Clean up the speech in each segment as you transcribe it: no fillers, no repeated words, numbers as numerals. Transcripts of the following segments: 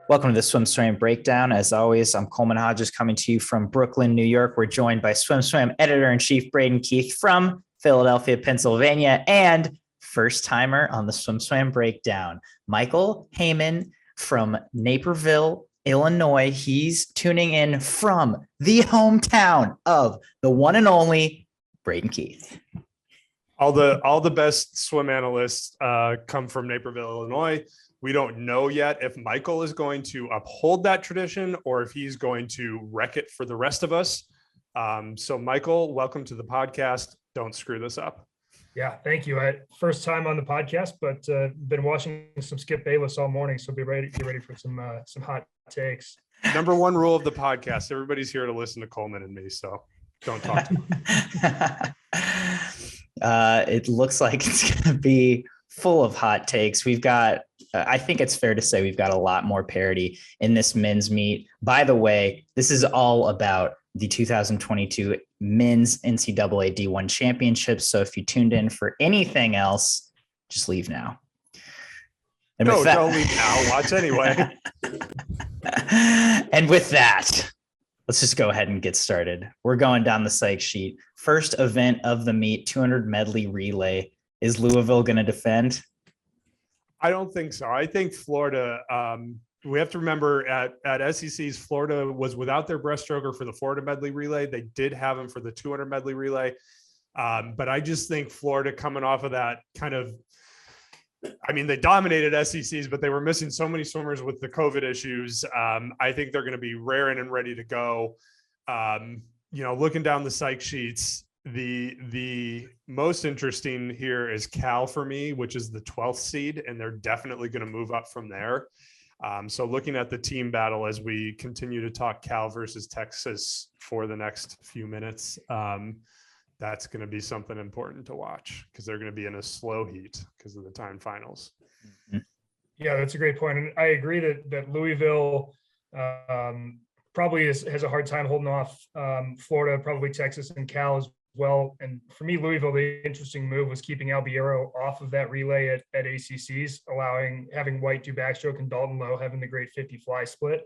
Welcome to the SwimSwam Breakdown. As always, I'm Coleman Hodges coming to you from Brooklyn, New York. We're joined by SwimSwam Editor-in-Chief Braden Keith from Philadelphia, Pennsylvania, and first-timer on the SwimSwam Breakdown, Michael Heyman from Naperville, Illinois. He's tuning in from the hometown of the one and only Braden Keith. All the best swim analysts come from Naperville, Illinois. We don't know yet if Michael is going to uphold that tradition or if he's going to wreck it for the rest of us. So Michael, welcome to the podcast. Don't screw this up. Yeah, thank you. First time on the podcast, but been watching some Skip Bayless all morning, so get ready for some hot takes. Number one rule of the podcast: everybody's here to listen to Coleman and me, so don't talk to me. It looks like it's going to be full of hot takes. We've got, I think it's fair to say we've got a lot more parity in this men's meet. By the way, this is all about the 2022 men's NCAA D1 championship. So if you tuned in for anything else, just leave now. And no, don't leave now. Watch anyway. And with that, let's just go ahead and get started. We're going down the psych sheet. First event of the meet, 200 medley relay. Is Louisville going to defend? I don't think so. I think Florida, we have to remember at SEC's, Florida was without their breaststroker for the Florida medley relay. They did have him for the 200 medley relay. But I just think Florida coming off of that kind of, they dominated SECs, but they were missing so many swimmers with the COVID issues. I think they're going to be raring and ready to go. Looking down the psych sheets, the most interesting here is Cal for me, which is the 12th seed, and they're definitely going to move up from there. So looking at the team battle as we continue to talk Cal versus Texas for the next few minutes, that's going to be something important to watch because they're going to be in a slow heat because of the time finals. Yeah, that's a great point. And I agree that Louisville probably has a hard time holding off Florida, probably Texas and Cal as well. And for me, Louisville, the interesting move was keeping Albiero off of that relay at ACCs, having White do backstroke and Dalton Lowe having the great 50 fly split,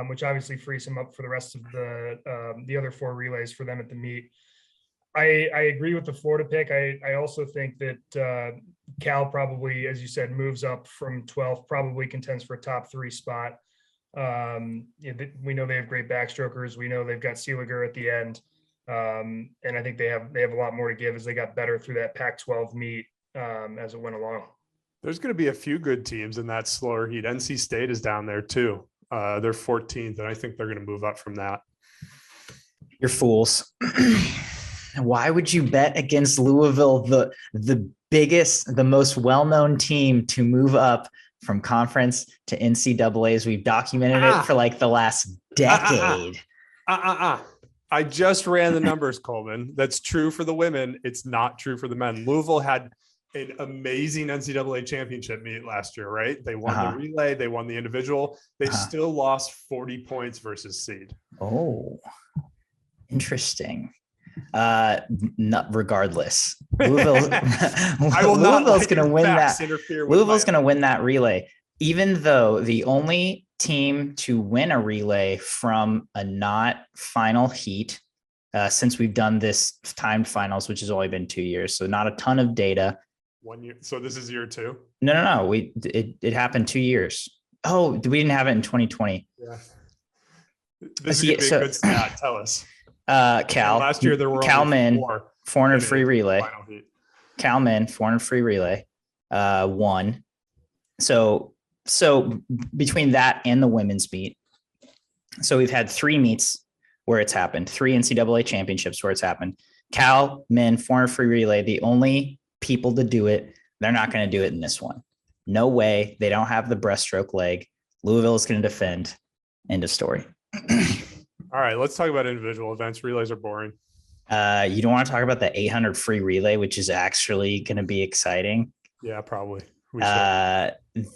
which obviously frees him up for the rest of the other four relays for them at the meet. I agree with the Florida pick. I also think that Cal probably, as you said, moves up from 12th, probably contends for a top 3 spot. We know they have great backstrokers. We know they've got Seeliger at the end. And I think they have a lot more to give as they got better through that Pac-12 meet as it went along. There's going to be a few good teams in that slower heat. NC State is down there too. They're 14th, and I think they're going to move up from that. You're fools. Why would you bet against Louisville, the biggest, the most well-known team to move up from conference to NCAAs? We've documented it for like the last decade. I just ran the numbers, Coleman. That's true for the women. It's not true for the men. Louisville had an amazing NCAA championship meet last year, right? They won the relay. They won the individual. They still lost 40 points versus seed. Oh, interesting. Not regardless. Louisville's going to win that. Louisville's going to win that relay, even though the only team to win a relay from a not final heat since we've done this timed finals, which has only been 2 years, so not a ton of data. 1 year. So this is year 2. No. It happened 2 years. Oh, we didn't have it in 2020. Yeah. This is a good stat. Tell us. Cal. Last year there were Cal men 400 free relay. Cal men 400 free relay won. So between that and the women's meet, so we've had 3 meets where it's happened, 3 NCAA championships where it's happened. Cal men 400 free relay, the only people to do it. They're not going to do it in this one. No way. They don't have the breaststroke leg. Louisville is going to defend. End of story. All right, let's talk about individual events. Relays are boring. You don't want to talk about the 800 free relay, which is actually going to be exciting. Yeah, probably.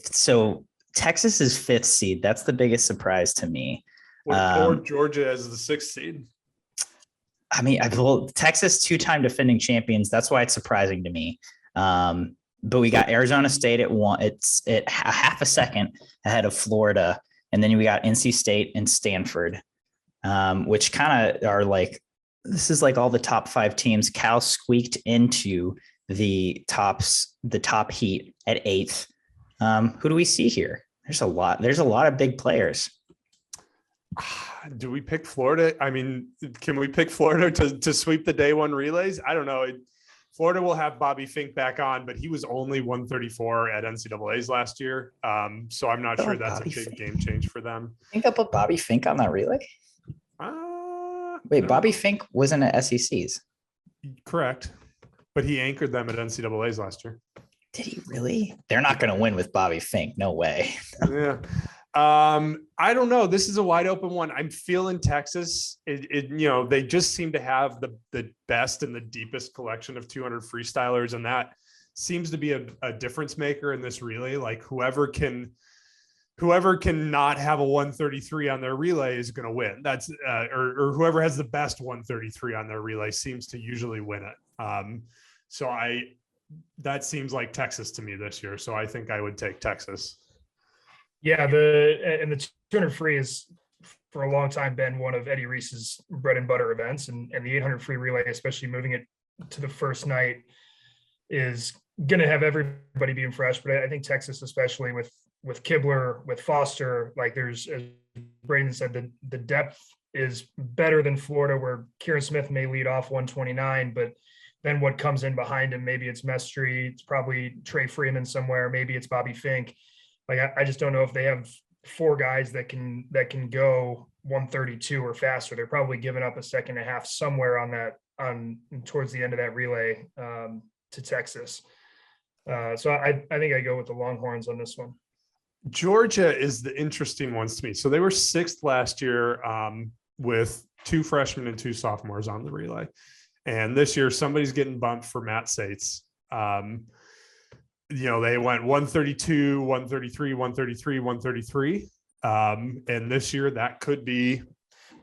So Texas is 5th seed. That's the biggest surprise to me. Or Georgia as the 6th seed. Texas 2-time defending champions. That's why it's surprising to me. But we got Arizona State at 1. It's at half a second ahead of Florida. And then we got NC State and Stanford, which kind of are like, this is like all the top 5 teams. Cal squeaked into the top heat at 8th. Who do we see here? There's a lot of big players. Do we pick Florida? I mean, can we pick Florida to sweep the day 1 relays? I don't know. Florida will have Bobby Fink back on, but he was only 134 at NCAA's last year. So I'm not sure that's Bobby a big Fink. game change for them. I think they'll put Bobby Fink on that relay. Wait, Bobby Fink wasn't at SEC's. Correct. But he anchored them at NCAA's last year. Did he really? They're not going to win with Bobby Fink. No way. Yeah. I don't know. This is a wide open one. I'm feeling Texas. They just seem to have the best and the deepest collection of 200 freestylers. And that seems to be a difference maker in this relay. Like whoever can not have a 133 on their relay is going to win. That's or whoever has the best 133 on their relay seems to usually win it. That seems like Texas to me this year. So I think I would take Texas. Yeah, the 200 free is for a long time been one of Eddie Reese's bread and butter events, and the 800 free relay, especially moving it to the first night, is going to have everybody being fresh. But I think Texas, especially with Kibler, with Foster, like there's, as Braden said, the depth is better than Florida, where Kieran Smith may lead off 129, but then what comes in behind him, maybe it's Mestry, it's probably Trey Freeman somewhere, maybe it's Bobby Fink. Like I just don't know if they have 4 guys that can go 132 or faster. They're probably giving up a second and a half somewhere on towards the end of that relay to Texas. So I think I go with the Longhorns on this one. Georgia is the interesting ones to me. So they were 6th last year with 2 freshmen and 2 sophomores on the relay. And this year somebody's getting bumped for Matt Sates. They went 132, 133, 133, 133. And this year that could be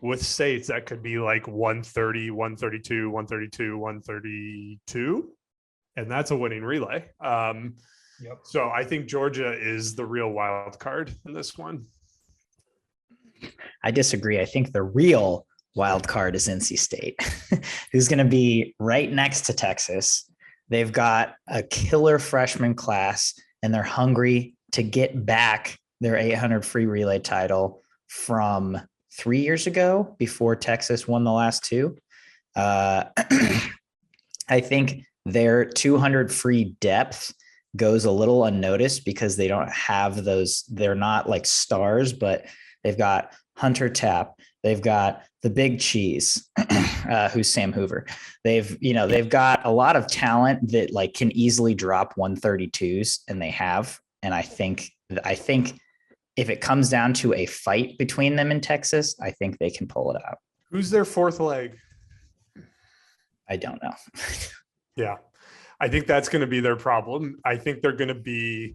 with Sates, that could be like 130, 132, 132, 132. And that's a winning relay. Yep. So I think Georgia is the real wild card in this one. I disagree. I think the real wild card is NC State, who's going to be right next to Texas. They've got a killer freshman class, and they're hungry to get back their 800 free relay title from 3 years ago before Texas won the last 2. I think their 200 free depth goes a little unnoticed because they don't have those. They're not like stars, but they've got Hunter Tapp. They've got the big cheese, who's Sam Hoover. They've got a lot of talent that like can easily drop 132s, and they have. And I think if it comes down to a fight between them in Texas, I think they can pull it out. Who's their 4th leg? I don't know. Yeah. I think that's going to be their problem. I think they're going to be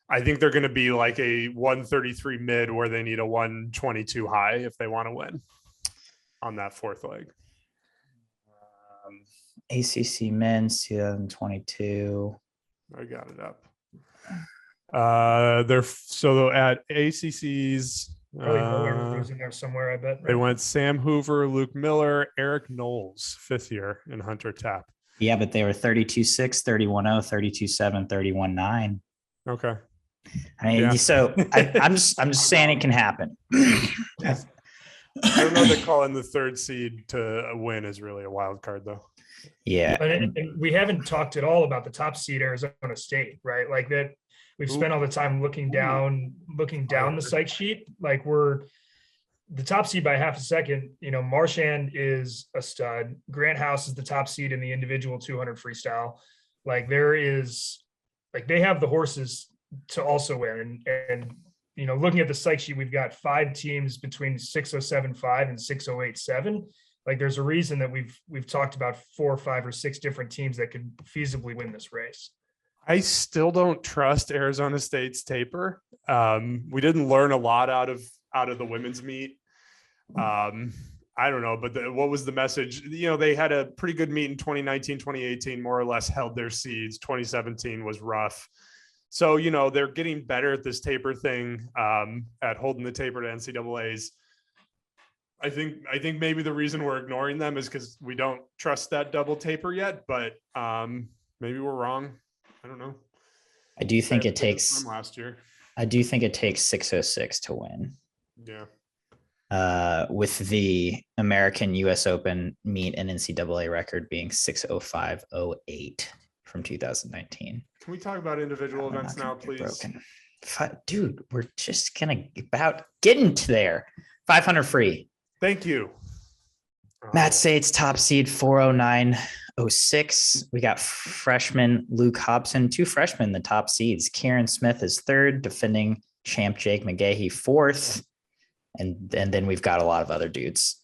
like a 133 mid where they need a 122 high if they want to win on that 4th leg. ACC men's 2022. I got it up. They're at ACC's. Who's in there somewhere, I bet. Right? They went Sam Hoover, Luke Miller, Eric Knowles, 5th year, and Hunter Tapp. Yeah, but they were 32-6, 31-0, 32-7, 31-9. Okay. I mean, Yeah. So I'm just saying it can happen. I don't know that calling the 3rd seed to win is really a wild card, though. Yeah. And we haven't talked at all about the top seed, Arizona State, right? Like that, we've spent all the time looking down the site sheet. Like we're the top seed by half a second. Marchand is a stud. Grant House is the top seed in the individual 200 freestyle. Like they have the horses to also win. And looking at the site sheet, we've got 5 teams between 607.5 and 608.7. Like there's a reason that we've talked about 4, 5, or 6 different teams that could feasibly win this race. I still don't trust Arizona State's taper. We didn't learn a lot out of the women's meet. I don't know, but what was the message? They had a pretty good meet in 2019, 2018, more or less held their seeds. 2017 was rough. So, they're getting better at this taper thing, at holding the taper to NCAAs. I think maybe the reason we're ignoring them is because we don't trust that double taper yet, but maybe we're wrong. I don't know. I do think it From takes last year. I do think it takes 606 to win. Yeah. With the American US Open meet and NCAA record being 6:05:08 from 2019. Can we talk about individual events now, please? Dude, we're just gonna about getting to there. 500 free. Thank you. Matt Sates, top seed 409.06. We got freshman Luke Hobson, 2 freshmen, the top seeds. Kieran Smith is 3rd, defending champ Jake McGahee 4th. And then we've got a lot of other dudes.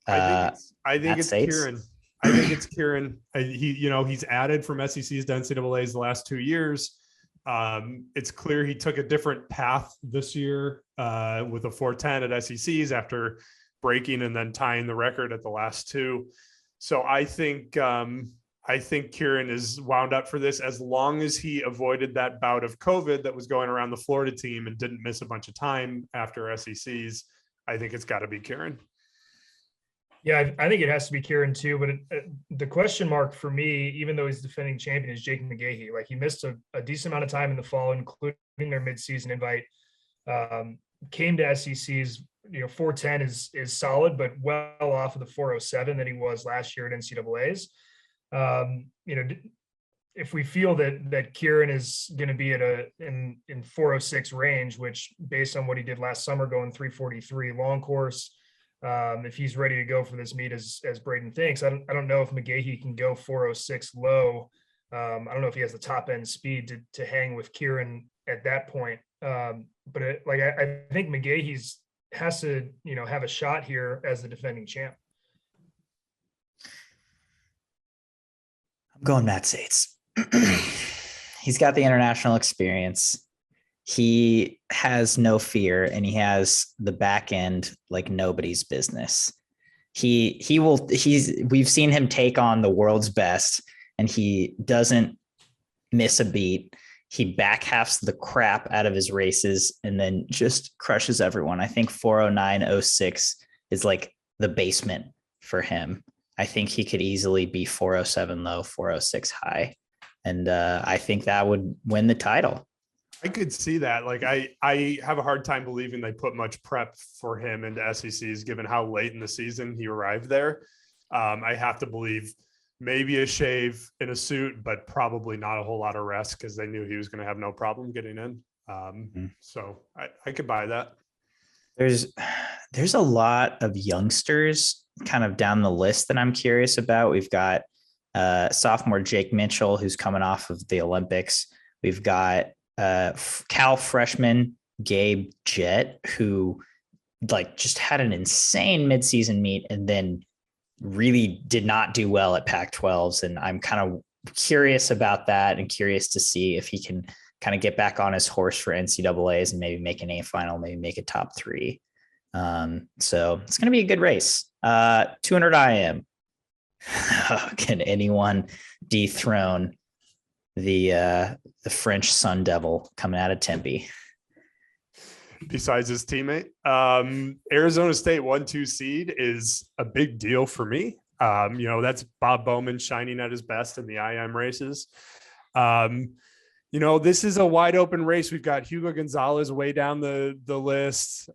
I think it's Sates? Kieran. I think it's Kieran. He's added from SECs to NCAAs the last 2 years. It's clear he took a different path this year with a 410 at SECs after breaking and then tying the record at the last 2. So I think Kieran is wound up for this, as long as he avoided that bout of COVID that was going around the Florida team and didn't miss a bunch of time after SECs. I think it's got to be Kieran. Yeah, I think it has to be Kieran too. But the question mark for me, even though he's defending champion, is Jake McGahee. Like, he missed a decent amount of time in the fall, including their midseason invite. Came to SECs. 410 is solid, but well off of the 407 that he was last year at NCAAs. If we feel that Kieran is going to be at in 406 range, which based on what he did last summer, going 343 long course, if he's ready to go for this meet as Braden thinks, I don't know if McGahee can go 406 low. I don't know if he has the top end speed to hang with Kieran at that point. But I think McGahee has to have a shot here as the defending champ. I'm going Matt Sates. He's got the international experience. He has no fear, and he has the back end like nobody's business. We've seen him take on the world's best, and he doesn't miss a beat. He back halves the crap out of his races and then just crushes everyone. I think 409.06 is like the basement for him. I think he could easily be 407 low, 406 high. And I think that would win the title. I could see that. Like, I have a hard time believing they put much prep for him into SECs, given how late in the season he arrived there. I have to believe maybe a shave in a suit, but probably not a whole lot of rest, because they knew he was going to have no problem getting in. So I could buy that. There's a lot of youngsters kind of down the list that I'm curious about. We've got sophomore Jake Mitchell, who's coming off of the Olympics. We've got Cal freshman Gabe Jett, who just had an insane midseason meet and then really did not do well at Pac-12s. And I'm kind of curious about that and curious to see if he can kind of get back on his horse for NCAAs and maybe make an A final, maybe make a top 3. So it's going to be a good race. 200 IM. Can anyone dethrone the French Sun Devil coming out of Tempe? Besides his teammate, Arizona State 1-2 seed is a big deal for me. That's Bob Bowman shining at his best in the IM races. This is a wide open race. We've got Hugo Gonzalez way down the list.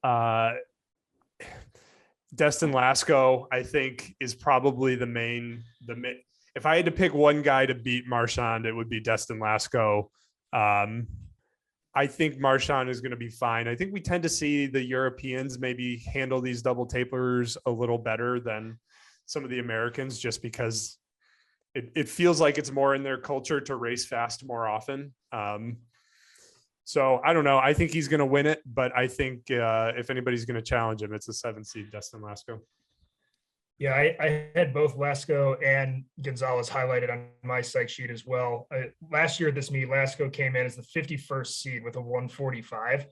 Destin Lasco, I think, is probably the main. If I had to pick one guy to beat Marchand, it would be Destin Lasco. I think Marchand is going to be fine. I think we tend to see the Europeans maybe handle these double tapers a little better than some of the Americans, just because it feels like it's more in their culture to race fast more often. So I don't know. I think he's going to win it, but I think if anybody's going to challenge him, it's a 7 seed Destin Lasco. Yeah, I had both Lasco and Gonzalez highlighted on my psych sheet as well. Last year at this meet, Lasco came in as the 51st seed with a 145.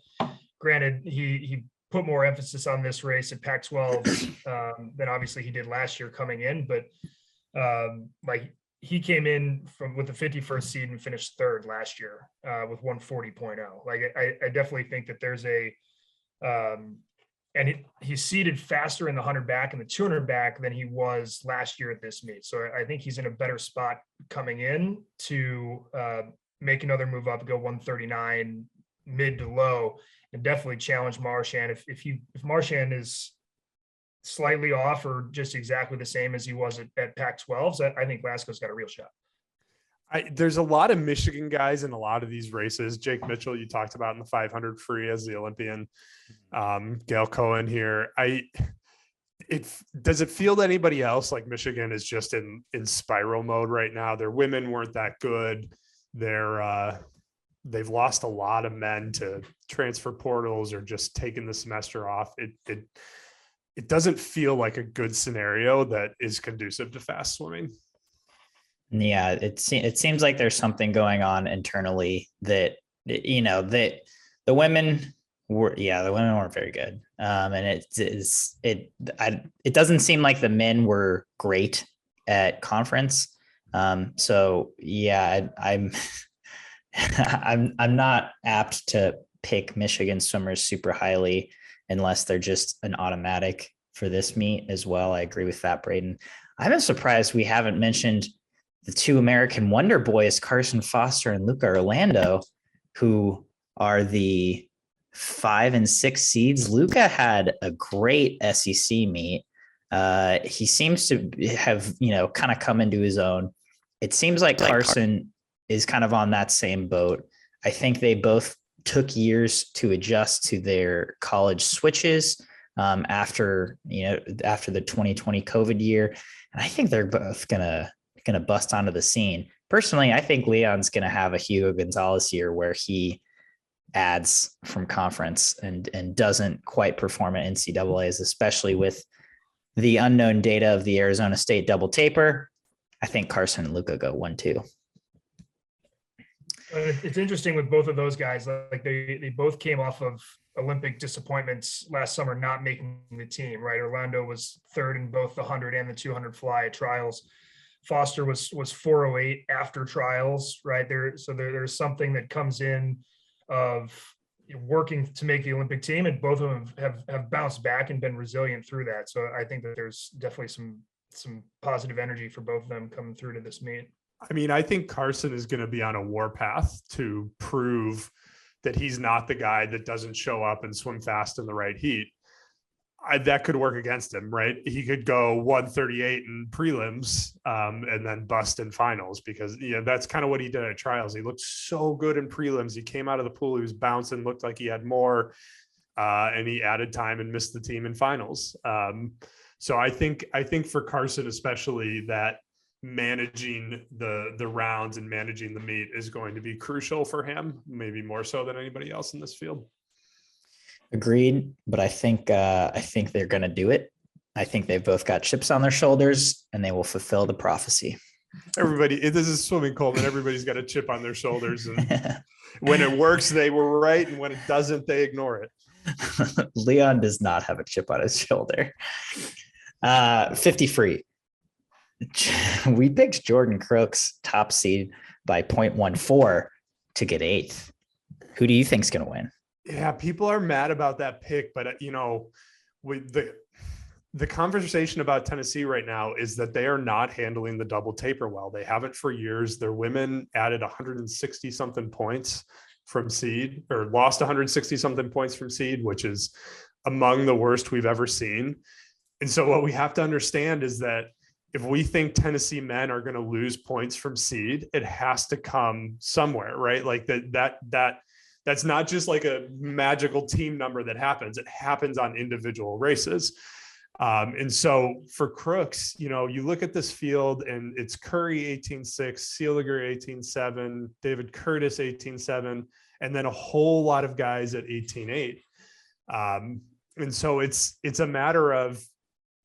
Granted, he put more emphasis on this race at Pac-12 than obviously he did last year coming in, but he came in with the 51st seed and finished third last year with 140.0. Like I definitely think that there's and he's seeded faster in the 100 back and the 200 back than he was last year at this meet. So I think he's in a better spot coming in to make another move up, go 139 mid to low, and definitely challenge Marchand. If Marchand is slightly off or just exactly the same as he was at Pac-12s, I think Glasgow's got a real shot. There's a lot of Michigan guys in a lot of these races. Jake Mitchell, you talked about in the 500 free as the Olympian. Gail Cohen here. Does it feel to anybody else like Michigan is just in spiral mode right now? Their women weren't that good. They've lost a lot of men to transfer portals or just taking the semester off. It doesn't feel like a good scenario that is conducive to fast swimming. Yeah, it seems like there's something going on internally that, that the women weren't very good. And it doesn't seem like the men were great at conference. So yeah, I'm not apt to pick Michigan swimmers super highly unless they're just an automatic for this meet as well. I agree with that, Braden. I'm surprised we haven't mentioned the two American Wonder Boys, Carson Foster and Luca Orlando, who are the 5 and 6 seeds. Luca had a great SEC meet. He seems to have, kind of come into his own. It seems like Carson is kind of on that same boat. I think they both took years to adjust to their college switches after the 2020 COVID year. And I think they're both gonna bust onto the scene. Personally, I think Leon's gonna have a Hugo Gonzalez year where he adds from conference and doesn't quite perform at NCAAs, especially with the unknown data of the Arizona State double taper. I think Carson and Luca go 1-2. It's interesting with both of those guys. Like they both came off of Olympic disappointments last summer, not making the team, right? Orlando was third in both the 100 and the 200 fly at trials. Foster was 408 after trials, right? There's something that comes in of working to make the Olympic team, and both of them have bounced back and been resilient through that. So I think that there's definitely some positive energy for both of them coming through to this meet. I mean, I think Carson is going to be on a warpath to prove that he's not the guy that doesn't show up and swim fast in the right heat. That could work against him, right? He could go 138 in prelims and then bust in finals, because that's kind of what he did at trials. He looked so good in prelims. He came out of the pool, he was bouncing, looked like he had more, and he added time and missed the team in finals. So I think for Carson especially, that managing the rounds and managing the meet is going to be crucial for him, maybe more so than anybody else in this field. Agreed, but I think they're going to do it. I think they've both got chips on their shoulders, and they will fulfill the prophecy. This is swimming, Coleman. Everybody's got a chip on their shoulders, and when it works, they were right, and when it doesn't, they ignore it. Leon does not have a chip on his shoulder. 50 free. We picked Jordan Crooks top seed by 0.14 to get 8th. Who do you think's going to win? Yeah, people are mad about that pick, but with the conversation about Tennessee right now is that they are not handling the double taper well. They haven't for years. Their women added 160 something points from seed, or lost 160 something points from seed, which is among the worst we've ever seen. And so what we have to understand is that if we think Tennessee men are going to lose points from seed, it has to come somewhere, right? Like that's not just like a magical team number that happens. It happens on individual races. And so for Crooks, you look at this field and it's Curry 18.6, Seeliger 18.7, David Curtis 18.7, and then a whole lot of guys at 18.8. And so it's a matter of,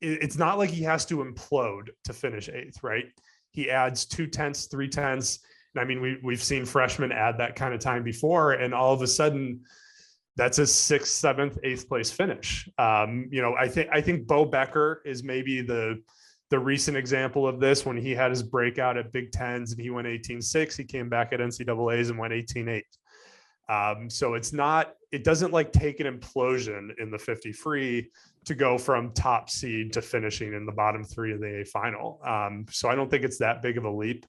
it's not like he has to implode to finish 8th, right? He adds 2 tenths, 3 tenths. I mean, we've seen freshmen add that kind of time before, and all of a sudden that's a 6th, 7th, 8th place finish. I think Bo Becker is maybe the the recent example of this when he had his breakout at Big Tens and he went 18-6, he came back at NCAAs and went 18-8. So it doesn't like take an implosion in the 50 free to go from top seed to finishing in the bottom three of the A final. So I don't think it's that big of a leap.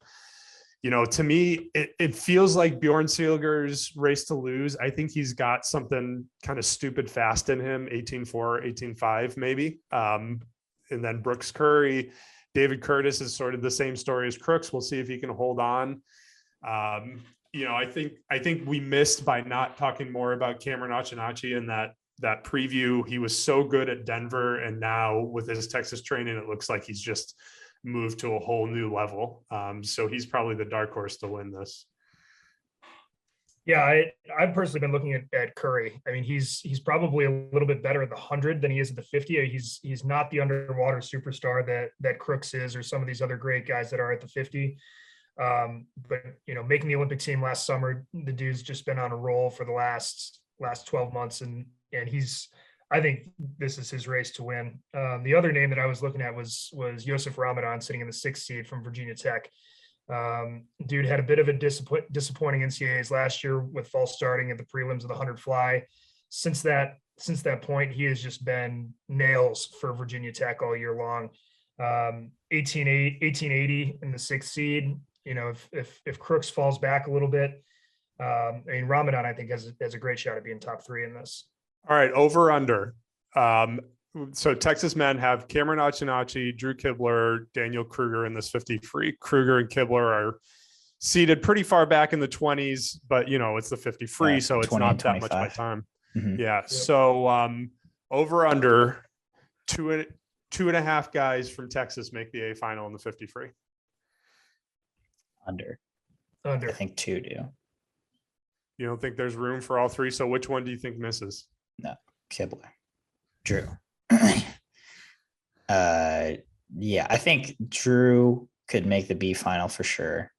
To me, it feels like Bjorn Seeliger's race to lose. I think he's got something kind of stupid fast in him, 18-4, 18-5, maybe. And then Brooks Curry, David Curtis is sort of the same story as Crooks. We'll see if he can hold on. I think we missed by not talking more about Cameron Achinacci in that preview. He was so good at Denver, and now with his Texas training, it looks like he's just moved to a whole new level. So he's probably the dark horse to win this. Yeah, I've personally been looking at Curry. I mean, he's probably a little bit better at the 100 than he is at the 50. He's not the underwater superstar that Crooks is, or some of these other great guys that are at the 50. But making the Olympic team last summer, the dude's just been on a roll for the last 12 months, and I think this is his race to win. The other name that I was looking at was Yosef Ramadan, sitting in the 6th seed from Virginia Tech. Dude had a bit of a disappointing NCAAs last year with false starting at the prelims of the 100 fly. Since that point, he has just been nails for Virginia Tech all year long. 1880 in the 6th seed. If Crooks falls back a little bit, Ramadan, I think, has a great shot at being top 3 in this. All right, over under. So Texas men have Cameron Achinacci, Drew Kibler, Daniel Kruger in this 50 free. Kruger and Kibler are seated pretty far back in the 20s, but it's the 50 free, so it's not that much by time. Mm-hmm. Yeah. Yep. So over under 2.5 guys from Texas make the A final in the 50 free. Under. I think 2 do. You don't think there's room for all 3? So which one do you think misses? No, Kibler. Drew. Yeah, I think Drew could make the B final for sure.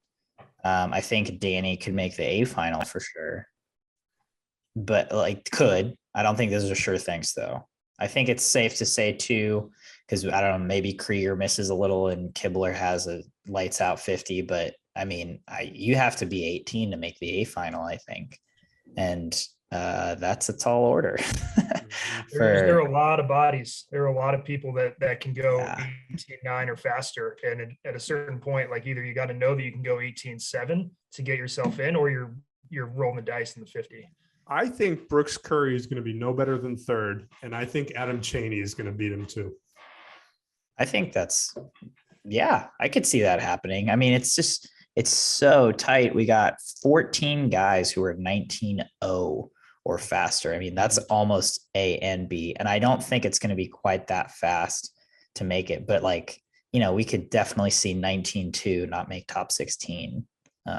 I think Danny could make the A final for sure. But I don't think those are sure things though. I think it's safe to say 2, because I don't know, maybe Krieger misses a little and Kibler has a lights out 50, but I mean, you have to be 18 to make the A final, I think. And that's a tall order. There are a lot of bodies. There are a lot of people that can go 18.9 or faster. And at a certain point, either you got to know that you can go 18.7 to get yourself in, or you're rolling the dice in the 50. I think Brooks Curry is going to be no better than 3rd. And I think Adam Chaney is going to beat him too. I think I could see that happening. I mean, it's so tight. We got 14 guys who are 19.0 or faster. I mean, that's almost A and B. And I don't think it's going to be quite that fast to make it. But we could definitely see 19.2 not make top 16.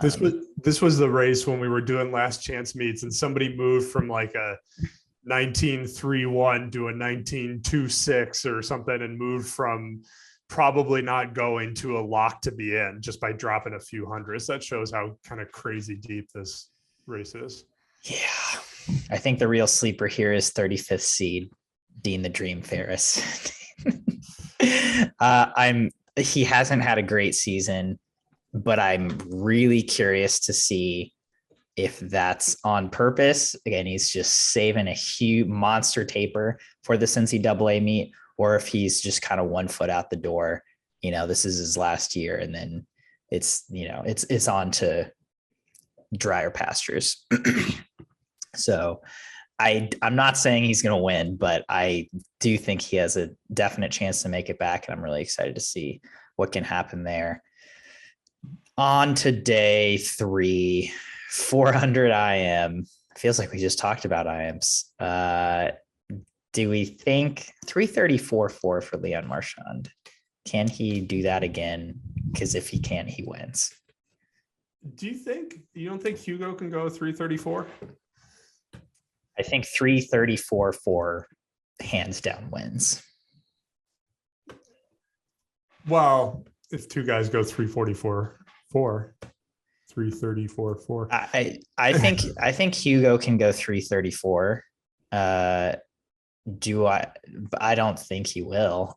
This was the race when we were doing last chance meets and somebody moved from a 19.31 to a 19.26 or something, and moved from probably not going to a lock to be in just by dropping a few hundreds. That shows how kind of crazy deep this race is. Yeah. I think the real sleeper here is 35th seed, Dean the Dream Ferris. He hasn't had a great season, but I'm really curious to see if that's on purpose. Again, he's just saving a huge monster taper for this NCAA meet, or if he's just kind of 1 foot out the door. This is his last year, and then it's on to drier pastures. So I'm not saying he's going to win, but I do think he has a definite chance to make it back. And I'm really excited to see what can happen there. On to day 3, 400 IM. Feels like we just talked about IMs. Do we think 334.4 for Leon Marchand? Can he do that again? Because if he can, he wins. You don't think Hugo can go 334? I think 334.4 hands down wins. Well, if 2 guys go 344.4, 334.4. I think Hugo can go 334. I don't think he will.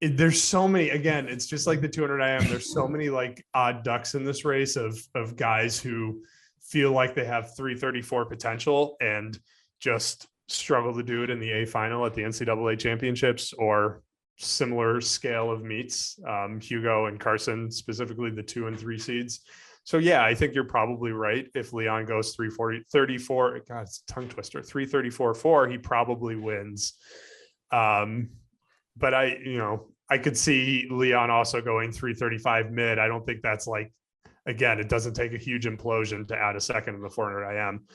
There's so many, again, it's just like the 200 IM. There's so many like odd ducks in this race of guys who feel like they have 334 potential and just struggle to do it in the A final at the NCAA championships or similar scale of meets. Hugo and Carson, specifically the 2 and 3 seeds. So yeah, I think you're probably right. If Leon goes 334, God, it's a tongue twister, 334.4, he probably wins. But I could see Leon also going 335 mid. I don't think that's like, again, it doesn't take a huge implosion to add a second in the 400 IM.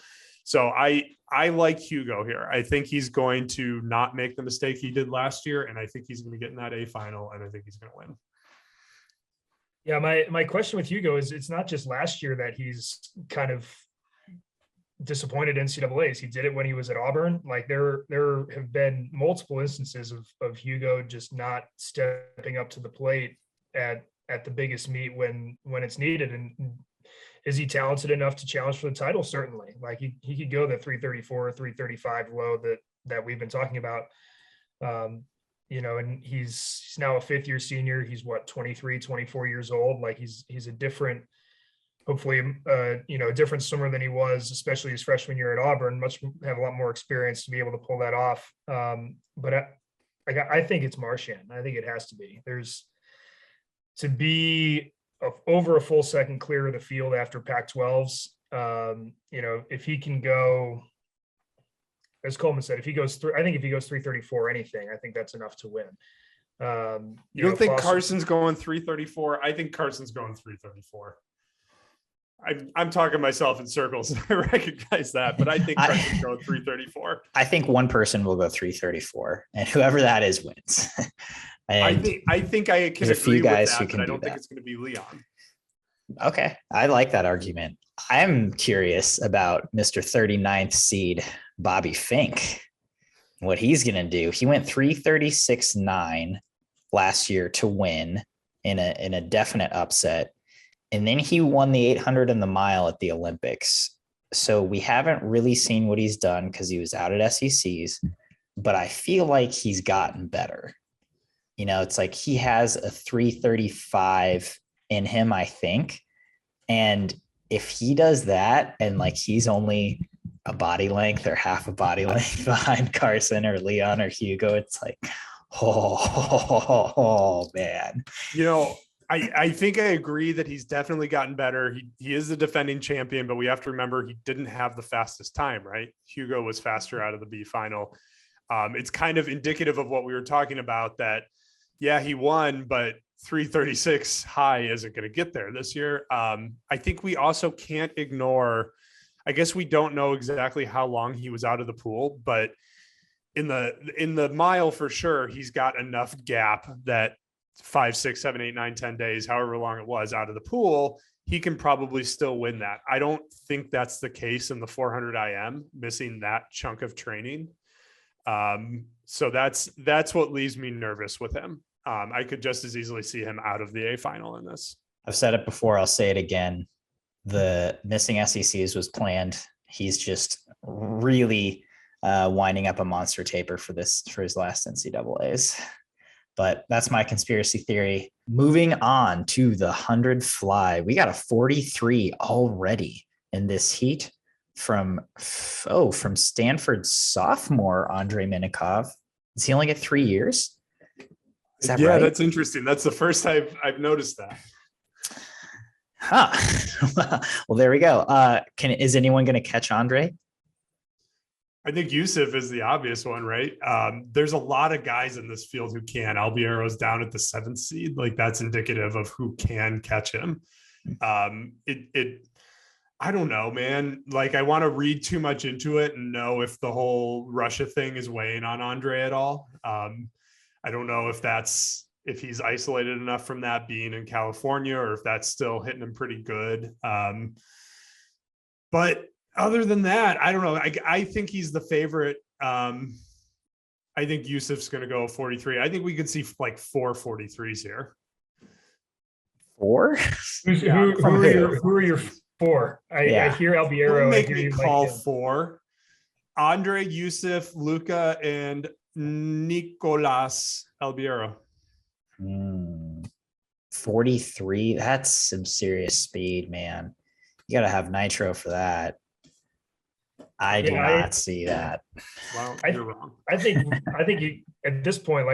So I like Hugo here. I think he's going to not make the mistake he did last year. And I think he's going to get in that A final and I think he's going to win. Yeah. My question with Hugo is it's not just last year that he's kind of disappointed NCAAs. He did it when he was at Auburn. Like there have been multiple instances of Hugo just not stepping up to the plate at the biggest meet when it's needed. And is he talented enough to challenge for the title? Certainly. Like he could go the 334, 335 low that we've been talking about. And he's now a 5th-year senior. He's 23, 24 years old. Like he's a different, hopefully, a different swimmer than he was, especially his freshman year at Auburn. Have a lot more experience to be able to pull that off. But I think it's Marchand. I think it has to be. There's to be over a full second clear of the field after Pac-12s. If he can go, as Coleman said, if he goes 334 anything, I think that's enough to win. You don't think Carson's going 334? I think Carson's going 334. I'm talking myself in circles. I recognize that, but I think Carson's going 334. I think one person will go 334, and whoever that is wins. I think I can agree with that, but I don't think it's going to be Leon. Okay, I like that argument. I'm curious about Mr. 39th seed Bobby Fink, what he's going to do. He went 336.9 last year to win in a definite upset. And then he won the 800 and the mile at the Olympics. So we haven't really seen what he's done because he was out at SECs, but I feel like he's gotten better. It's like he has a 335 in him, I think. And if he does that and like he's only a body length or half a body length behind Carson or Leon or Hugo, it's like, oh man. I think I agree that he's definitely gotten better. He is the defending champion, but we have to remember he didn't have the fastest time, right? Hugo was faster out of the B final. It's kind of indicative of what we were talking about that, yeah, he won, but 336 high isn't going to get there this year. I think we also can't ignore, I guess we don't know exactly how long he was out of the pool, but in the mile for sure, he's got enough gap that 5, 6, 7, 8, 9, 10 days, however long it was out of the pool, he can probably still win that. I don't think that's the case in the 400 IM, missing that chunk of training. So that's what leaves me nervous with him. I could just as easily see him out of the A final in this. I've said it before. I'll say it again. The missing SECs was planned. He's just really winding up a monster taper for his last NCAAs. But that's my conspiracy theory. Moving on to the 100 fly. We got a 43 already in this heat from Stanford sophomore Andrei Minikov. Does he only get 3 years? Is that right? That's interesting. That's the first I've noticed that. Huh. Well, there we go. Is anyone going to catch Andrei? I think Yusuf is the obvious one, right? There's a lot of guys in this field who can. Albiero's down at the 7th seed. Like that's indicative of who can catch him. I don't know, man. Like I want to read too much into it and know if the whole Russia thing is weighing on Andrei at all. I don't know if he's isolated enough from that being in California or if that's still hitting him pretty good. But other than that, I don't know. I think he's the favorite. I think Yusuf's going to go 43. I think we could see like 4 43s here. 4? Who are your 4? I hear Albiero. Make me call 4. Andrei, Yusuf, Luca, and Nicolas Albiero. 43. That's some serious speed, man. You got to have nitro for that. I do not see that. Well, you're wrong. I think at this point,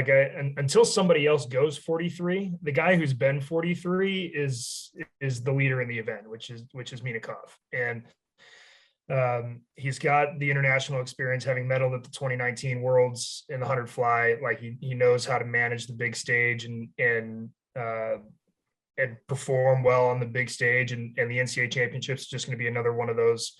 until somebody else goes 43, the guy who's been 43 is the leader in the event, which is Minakov. And he's got the international experience, having medaled at the 2019 Worlds in the 100 fly. Like he knows how to manage the big stage and perform well on the big stage. And the NCAA Championship is just going to be another one of those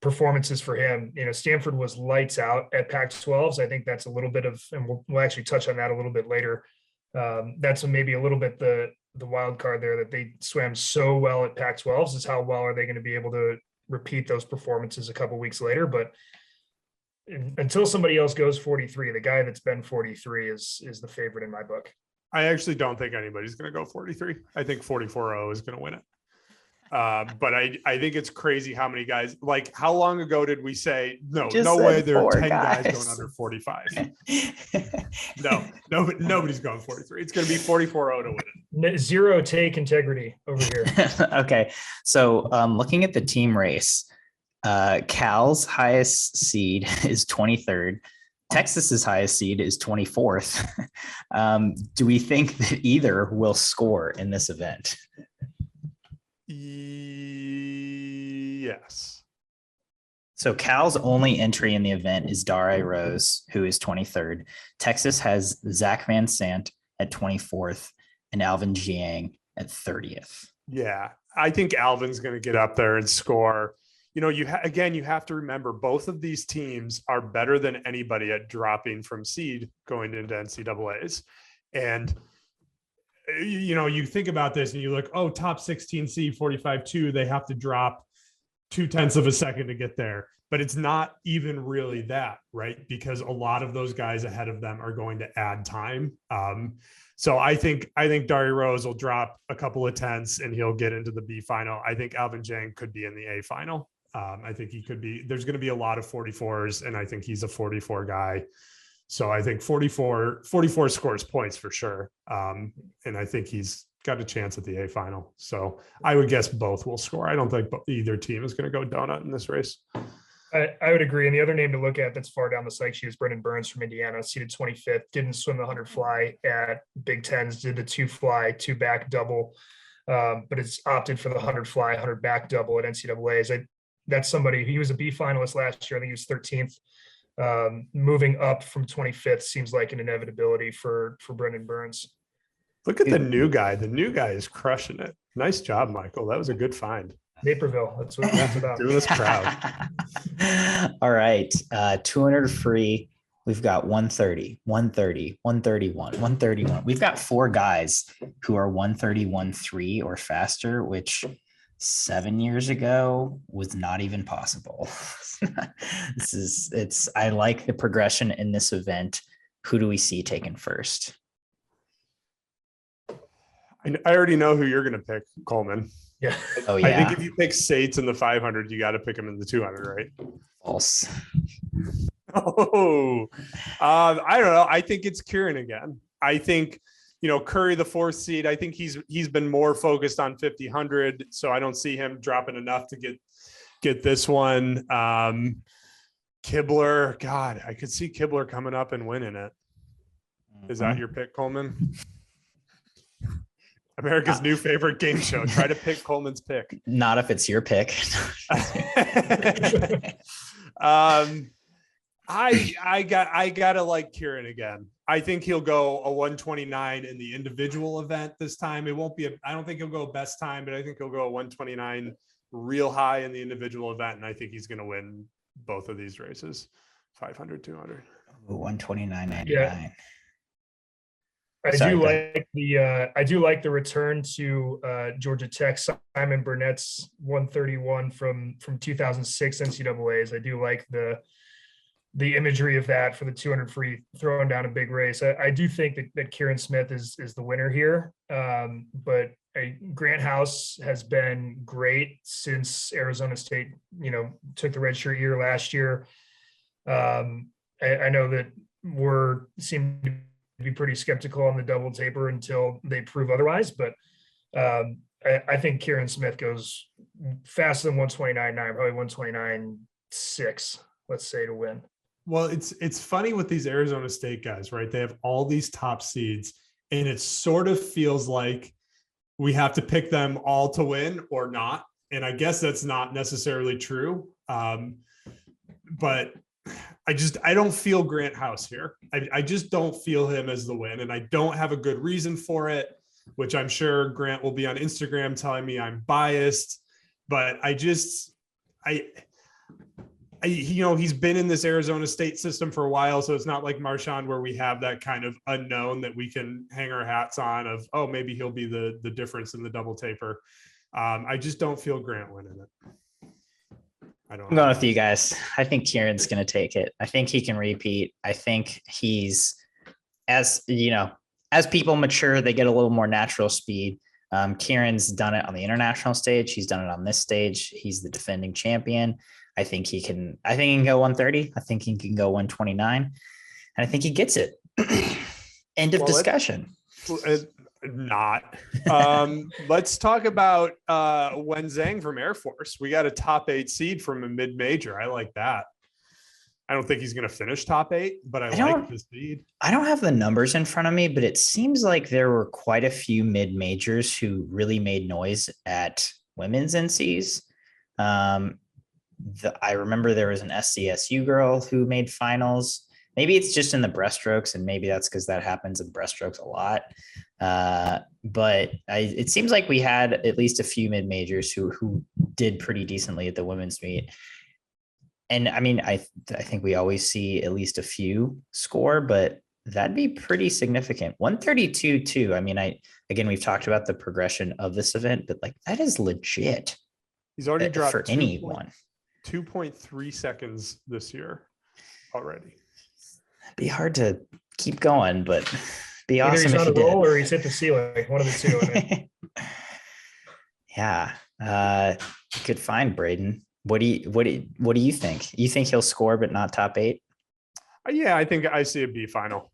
performances for him. Stanford was lights out at Pac-12s. I think that's a little bit of, and we'll actually touch on that a little bit later. That's maybe a little bit the wild card there, that they swam so well at Pac-12s, is how well are they going to be able to repeat those performances a couple weeks later. But until somebody else goes 43, the guy that's been 43 is the favorite in my book. I actually don't think anybody's going to go 43. I think 44.0 is going to win it. But I think it's crazy how many guys, like, how long ago did we say, no way there are 10 guys going under 45? Nobody's going 43. It's going to be 44.0 to win it. Zero take integrity over here. Okay. So looking at the team race, Cal's highest seed is 23rd. Texas's highest seed is 24th. Do we think that either will score in this event? Yes. So Cal's only entry in the event is Darai Rose, who is 23rd. Texas has Zach Van Sant at 24th and Alvin Jiang at 30th. Yeah, I think Alvin's going to get up there and score. You have to remember, both of these teams are better than anybody at dropping from seed going into NCAAs. And you think about this and you look, top 16 seed 45-2, they have to drop 0.2 of a second to get there. But it's not even really that, right? Because a lot of those guys ahead of them are going to add time. So I think Darai Rose will drop a couple of tenths and he'll get into the B final. I think Alvin Jiang could be in the A final. I think he could be. There's going to be a lot of 44s, and I think he's a 44 guy. So I think 44 scores points for sure. And I think he's got a chance at the A final. So I would guess both will score. I don't think either team is going to go donut in this race. I would agree. And the other name to look at that's far down the psyche sheet is Brendan Burns from Indiana, seated 25th, didn't swim the 100 fly at Big Tens, did the 2 fly, 2 back double, but it's opted for the 100 fly, 100 back double at NCAAs. That's somebody, he was a B finalist last year. I think he was 13th. Moving up from 25th seems like an inevitability for Brendan Burns. Look at the new guy. The new guy is crushing it. Nice job, Michael. That was a good find. Naperville. That's what it's about. Doing us proud. All right. 200 free. We've got 130, 130, 131, 131. We've got 4 guys who are 131.3 or faster, which 7 years ago was not even possible. I like the progression in this event. Who do we see taken first? I already know who you're going to pick, Coleman. Yeah. Oh yeah. I think if you pick Sates in the 500, you got to pick him in the 200, right? False. I don't know. I think it's Kieran again. I think, Curry, the 4th seed, I think he's been more focused on 50-100. So I don't see him dropping enough to get this one. Kibler, God, I could see Kibler coming up and winning it. Is that your pick, Coleman? America's new favorite game show. Try to pick Coleman's pick. Not if it's your pick. I gotta like Kieran again. I think he'll go a 129 in the individual event this time. It won't be I don't think he'll go best time, but I think he'll go a 129 real high in the individual event. And I think he's going to win both of these races, 500, 200. 129.99. Yeah. I do like the return to Georgia Tech, Simon Burnett's 131 from 2006 NCAAs. I do like the imagery of that for the 200 free, throwing down a big race. I do think that Kieran Smith is the winner here. But Grant House has been great since Arizona State, took the redshirt year last year. I know that seem to be pretty skeptical on the double taper until they prove otherwise. But I think Kieran Smith goes faster than 129.9, probably 129.6, let's say, to win. Well, it's funny with these Arizona State guys, right? They have all these top seeds, and it sort of feels like we have to pick them all to win or not. And I guess that's not necessarily true. But I don't feel Grant House here. I just don't feel him as the win, and I don't have a good reason for it, which I'm sure Grant will be on Instagram telling me I'm biased. But he's been in this Arizona State system for a while, so it's not like Marshawn where we have that kind of unknown that we can hang our hats on of, oh, maybe he'll be the difference in the double taper. I just don't feel Grant winning it. I'm going with you guys. I think Kieran's going to take it. I think he can repeat. I think he's, as people mature, they get a little more natural speed. Kieran's done it on the international stage. He's done it on this stage. He's the defending champion. I think he can go 130. I think he can go 129. And I think he gets it. End of discussion. Let's talk about Wen Zhang from Air Force. We got a top 8 seed from a mid-major. I like that. I don't think he's going to finish top 8, but I like the seed. I don't have the numbers in front of me, but it seems like there were quite a few mid-majors who really made noise at women's NCs. I remember there was an SCSU girl who made finals. Maybe it's just in the breaststrokes, and maybe that's because that happens in breaststrokes a lot. But it seems like we had at least a few mid-majors who did pretty decently at the women's meet. And I mean, I think we always see at least a few score, but that'd be pretty significant. 132.2. I mean, again, we've talked about the progression of this event, but like that is legit. He's already dropped for anyone. 2.3 seconds this year already. It'd be hard to keep going, but be Either awesome he's if on he a did. roll or he's hit the ceiling, one of the two. Yeah. Good find, Braden. What do you think? You think he'll score but not top 8? Yeah, I think I see a B final.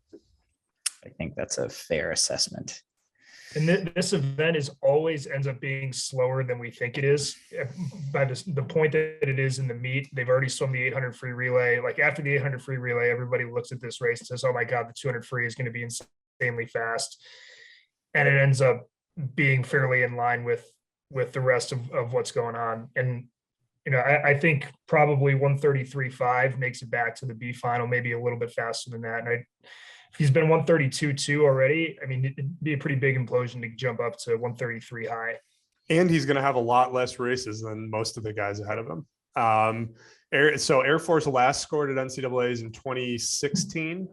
I think that's a fair assessment. And this event always ends up being slower than we think it is. By the point that it is in the meet, they've already swum the 800 free relay. Like after the 800 free relay, everybody looks at this race and says, "Oh my God, the 200 free is going to be insanely fast," and it ends up being fairly in line with the rest of what's going on. And I think probably 133.5 makes it back to the B final, maybe a little bit faster than that. And if he's been 132.2 already, I mean, it'd be a pretty big implosion to jump up to 133 high. And he's going to have a lot less races than most of the guys ahead of him. So Air Force last scored at NCAAs in 2016.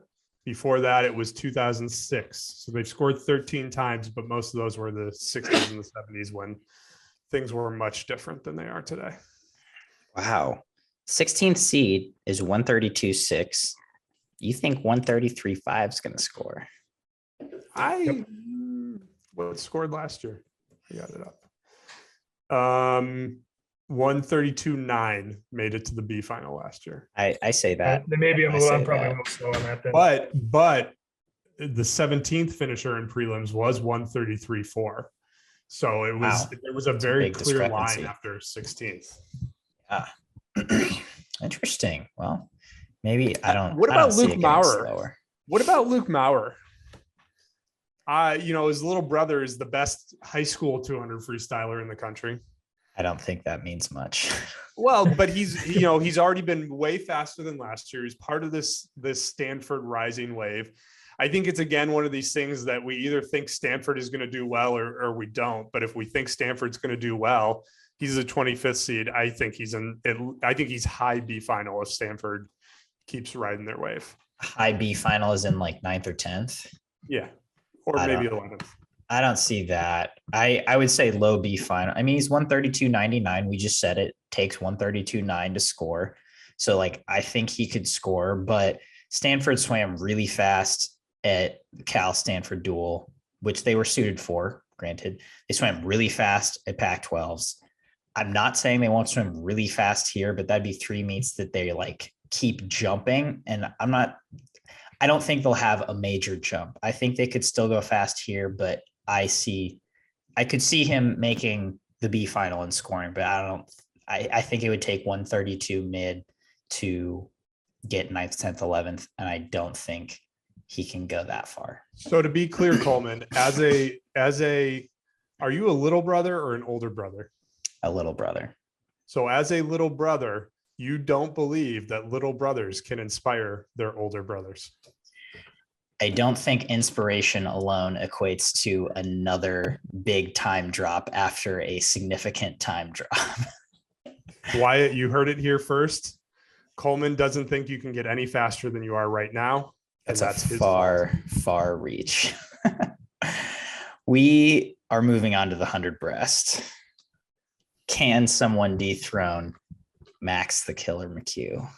Before that, it was 2006. So they've scored 13 times, but most of those were the 60s and the 70s when things were much different than they are today. Wow. 16th seed is 132.6. You think 133.5 is going to score? What scored last year? I got it up. 132.9 made it to the B final last year. I say that. Then maybe I'm probably a little slow on that. Then. But the 17th finisher in prelims was 133.4. So it was there was a very clear line after 16th. Yeah. Interesting. Well, maybe I don't. What about Luke Maurer? What about Luke Maurer? His little brother is the best high school 200 freestyler in the country. I don't think that means much. Well, but he's already been way faster than last year. He's part of this Stanford rising wave. I think it's, again, one of these things that we either think Stanford is going to do well or we don't. But if we think Stanford's going to do well, he's a 25th seed. I think he's high B final if Stanford keeps riding their wave. High B final is in like 9th or 10th. Yeah. Or maybe 11th. I don't see that. I would say low B final. I mean, he's 132.99. We just said it takes 132.9 to score. So like, I think he could score, but Stanford swam really fast at Cal Stanford duel, which they were suited for. Granted, they swam really fast at Pac-12s. I'm not saying they won't swim really fast here, but that'd be 3 meets that they like keep jumping. And I don't think they'll have a major jump. I think they could still go fast here, but I could see him making the B final and scoring, but I think it would take 132 mid to get 9th, 10th, 11th. And I don't think he can go that far. So to be clear, Coleman, are you a little brother or an older brother? A little brother. So as a little brother, you don't believe that little brothers can inspire their older brothers? I don't think inspiration alone equates to another big time drop after a significant time drop. Wyatt, you heard it here first. Coleman doesn't think you can get any faster than you are right now. That's a far reach. We are moving on to the 100 breast. Can someone dethrone Max the Killer McHugh?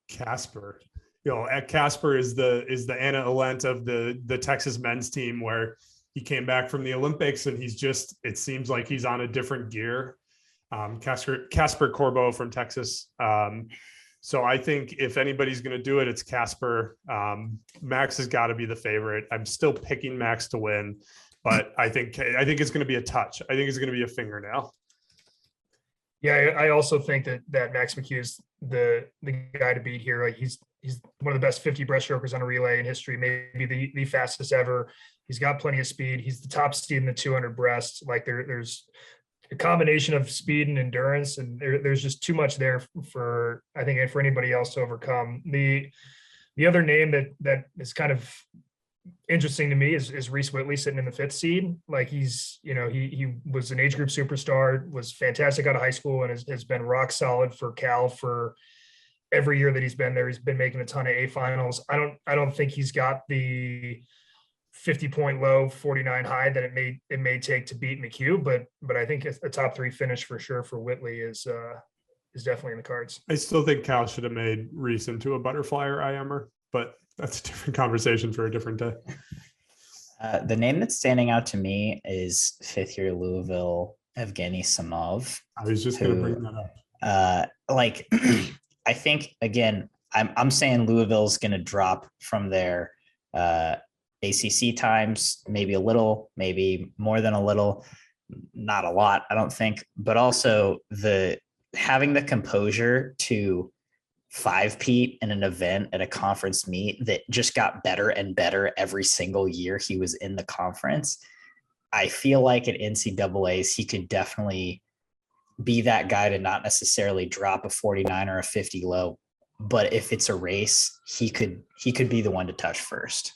Casper. Casper is the Anna Alent of the Texas men's team, where he came back from the Olympics and it seems like he's on a different gear. Casper Corbeau from Texas. So I think if anybody's going to do it, it's Casper. Max has got to be the favorite. I'm still picking Max to win, but I think it's going to be a touch. I think it's going to be a fingernail. Yeah, I also think that Max McHugh is the guy to beat here. Like he's one of the best 50 breaststrokers on a relay in history, maybe the fastest ever. He's got plenty of speed. He's the top seed in the 200 breast. Like there's a combination of speed and endurance, and there's just too much there for anybody else to overcome. The other name that is kind of interesting to me is Reese Whitley sitting in the 5th seed. Like he was an age group superstar, was fantastic out of high school, and has been rock solid for Cal for every year that he's been there. He's been making a ton of A finals. I don't think he's got the 50-point low, 49 high that it may take to beat McHugh, but I think a top 3 finish for sure for Whitley is definitely in the cards. I still think Cal should have made Reese into a butterfly or IMer, but that's a different conversation for a different day. The name that's standing out to me is 5th-year Louisville Evgeny Samov. I was just going to bring that up. I think, again, I'm saying Louisville's going to drop from their ACC times, maybe a little, maybe more than a little, not a lot, I don't think, but also having the composure to 5-peat in an event at a conference meet that just got better and better every single year he was in the conference. I feel like at NCAAs, he could definitely be that guy to not necessarily drop a 49 or a 50 low, but if it's a race, he could be the one to touch first.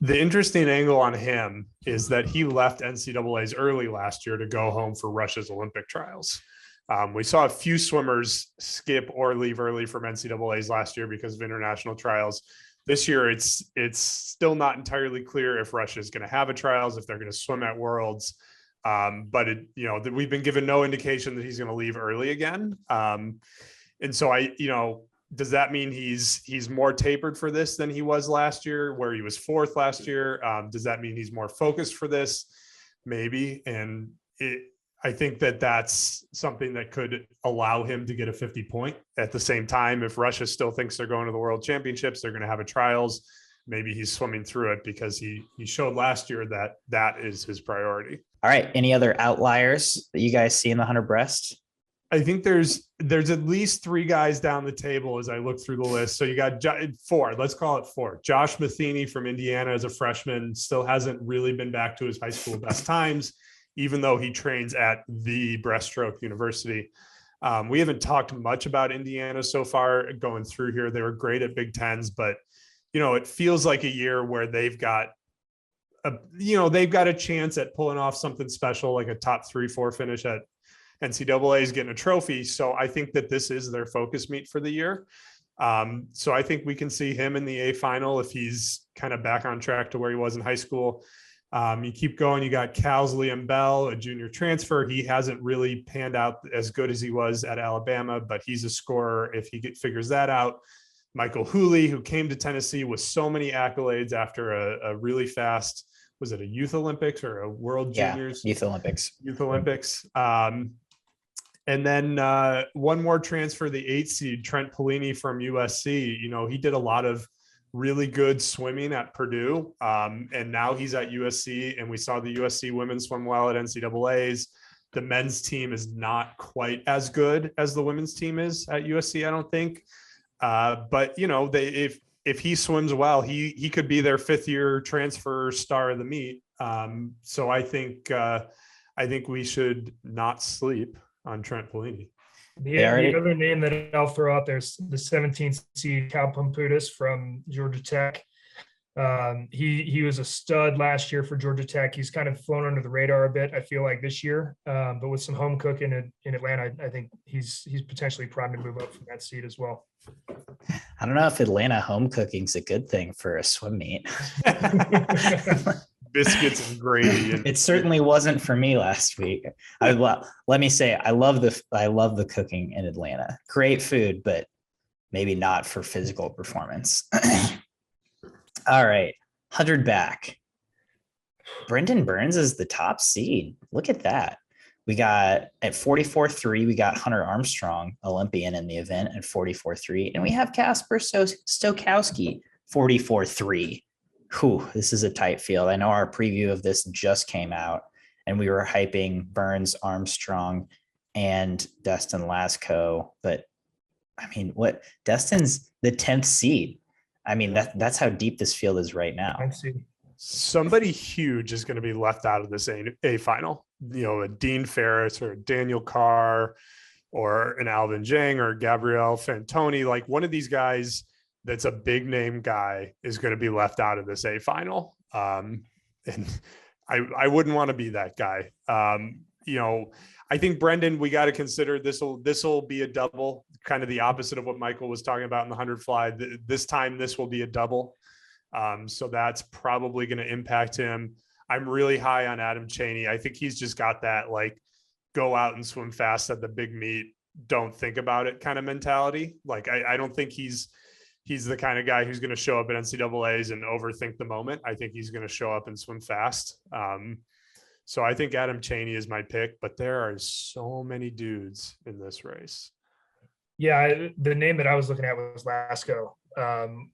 The interesting angle on him is that he left NCAAs early last year to go home for Russia's Olympic trials. We saw a few swimmers skip or leave early from NCAAs last year because of international trials. This year, it's still not entirely clear if Russia is going to have a trials, if they're going to swim at Worlds. But we've been given no indication that he's going to leave early again. And so does that mean he's more tapered for this than he was last year, where he was 4th last year? Does that mean he's more focused for this? Maybe. And I think that's something that could allow him to get a 50-point. At the same time, if Russia still thinks they're going to the World Championships, they're going to have a trials, maybe he's swimming through it because he showed last year that is his priority. All right. Any other outliers that you guys see in the 100 breast? I think there's at least 3 guys down the table as I look through the list. So you got 4, let's call it 4. Josh Matheny from Indiana as a freshman still hasn't really been back to his high school best times, even though he trains at the breaststroke university. We haven't talked much about Indiana so far going through here. They were great at Big Tens, but it feels like a year where they've got a chance at pulling off something special, like a top 3-4 finish at NCAA's, getting a trophy. So I think that this is their focus meet for the year. So I think we can see him in the A final if he's kind of back on track to where he was in high school. You keep going. You got Cal's Liam Bell, a junior transfer. He hasn't really panned out as good as he was at Alabama, but he's a scorer if he figures that out. Michael Hooley, who came to Tennessee with so many accolades after a really fast, was it a Youth Olympics or a World Juniors? Youth Olympics. And then one more transfer, the 8 seed, Trent Polini from USC. He did a lot of really good swimming at Purdue. And now he's at USC, and we saw the USC women swim well at NCAAs. The men's team is not quite as good as the women's team is at USC, I don't think. But you know, if he swims well, he could be their 5th-year transfer star of the meet. So I think we should not sleep on Trent Pelini. The other name that I'll throw out there is the 17th seed Cal Pamputis from Georgia Tech. He was a stud last year for Georgia Tech. He's kind of flown under the radar a bit, I feel like, this year. But with some home cooking in Atlanta, I think he's potentially primed to move up from that seed as well. I don't know if Atlanta home cooking's a good thing for a swim meet. Biscuits and gravy. It certainly wasn't for me last week. Let me say, I love the cooking in Atlanta. Great food, but maybe not for physical performance. All right, 100 back. Brendan Burns is the top seed. Look at that. We got at 44.3, we got Hunter Armstrong, Olympian in the event, at 44.3. And we have Kasper Stokowski, 44.3. Whew, this is a tight field. I know our preview of this just came out, and we were hyping Burns, Armstrong, and Destin Lasco. But I mean, Destin's the 10th seed. I mean, that's how deep this field is right now. Somebody huge is going to be left out of this A final. You know, a Dean Ferris or a Daniel Carr or an Alvin Zhang or Gabrielle Fantoni. Like, one of these guys that's a big name guy is going to be left out of this A final. And I wouldn't want to be that guy. You know, I think Brendan, we got to consider this will be a double, kind of the opposite of what Michael was talking about in the 100 fly. This time, this will be a double. So that's probably going to impact him. I'm really high on Adam Chaney. I think he's just got that, like, go out and swim fast at the big meet, don't think about it kind of mentality. Like, I don't think he's the kind of guy who's going to show up at NCAAs and overthink the moment. I think he's going to show up and swim fast. So I think Adam Chaney is my pick, but there are so many dudes in this race. Yeah, the name that I was looking at was Lasco.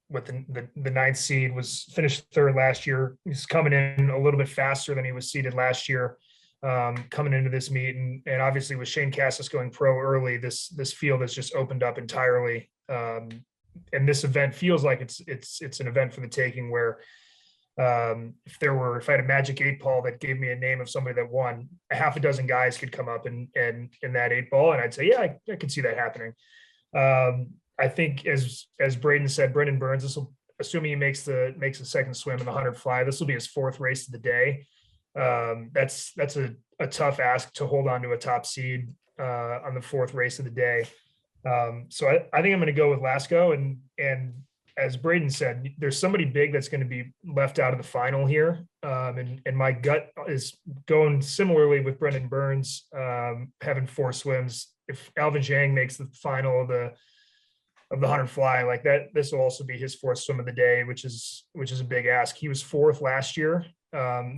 With the 9th seed, was finished 3rd last year. He's coming in a little bit faster than he was seeded last year, coming into this meet. And obviously with Shane Cassis going pro early, this field has just opened up entirely. And this event feels like it's an event for the taking, where if I had a magic 8-ball that gave me a name of somebody that won, a half a dozen guys could come up and in that 8-ball, and I'd say, yeah, I could see that happening. I think as Braden said, Brendan Burns, this will, assuming he makes the second swim in the 100 fly, this will be his 4th race of the day. That's a tough ask to hold on to a top seed on the 4th race of the day. So I think I'm going to go with Lasco, and as Braden said, there's somebody big that's going to be left out of the final here. And my gut is going similarly with Brendan Burns, having 4 swims. If Alvin Zhang makes the final of the 100 fly like that, this will also be his 4th swim of the day, which is a big ask. He was 4th last year.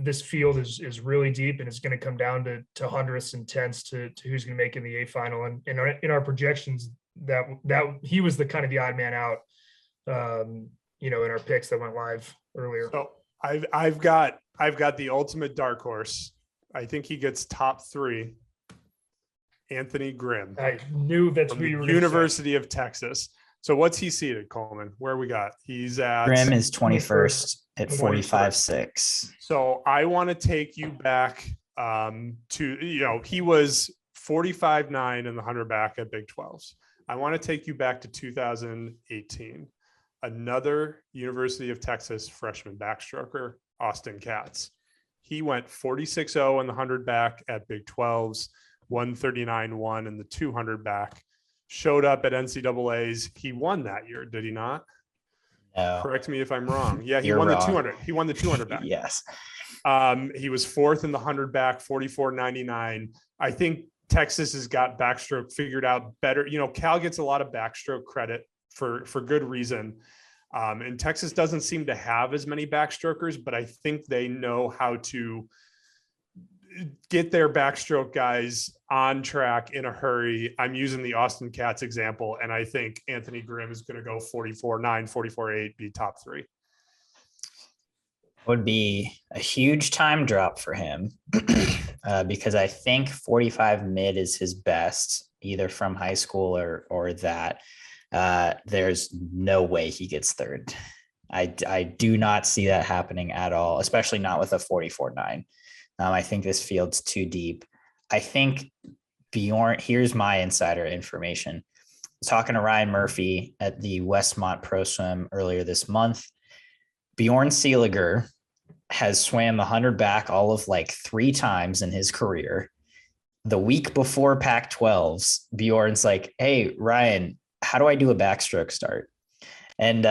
This field is really deep, and it's going to come down to hundredths and tenths to who's going to make in the A final. And in our projections, that he was the kind of the odd man out, in our picks that went live earlier. So I've got the ultimate dark horse. I think he gets top 3. Anthony Grimm. I knew that's who you were. University of Texas. So what's he seated, Coleman? Where we got? He's at Grimm is 21st at 45.6. So I want to take you back to, he was 45.9 in the 100 back at Big 12s. I want to take you back to 2018. Another University of Texas freshman backstroker, Austin Katz. He went 46.0 in the 100 back at Big 12s, 139.1 in the 200 back. Showed up at NCAAs. He won that year, did he not? No. Correct me if I'm wrong. Yeah, he won the 200. He won the 200 back. Yes. He was 4th in the 100 back, 44.99. I think Texas has got backstroke figured out better. Cal gets a lot of backstroke credit for good reason. And Texas doesn't seem to have as many backstrokers, but I think they know how to get their backstroke guys on track in a hurry. I'm using the Austin Katz example, and I think Anthony Grimm is going to go 44.9, 44.8, be top three. Would be a huge time drop for him because I think 45 mid is his best, either from high school or that. There's no way he gets third. I do not see that happening at all, especially not with a 44.9. I think this field's too deep. I think Bjorn, here's my insider information. I was talking to Ryan Murphy at the Westmont Pro Swim earlier this month. Bjorn Seeliger has swam 100 back all of like 3 times in his career. The week before Pac-12s, Bjorn's like, hey, Ryan, how do I do a backstroke start? And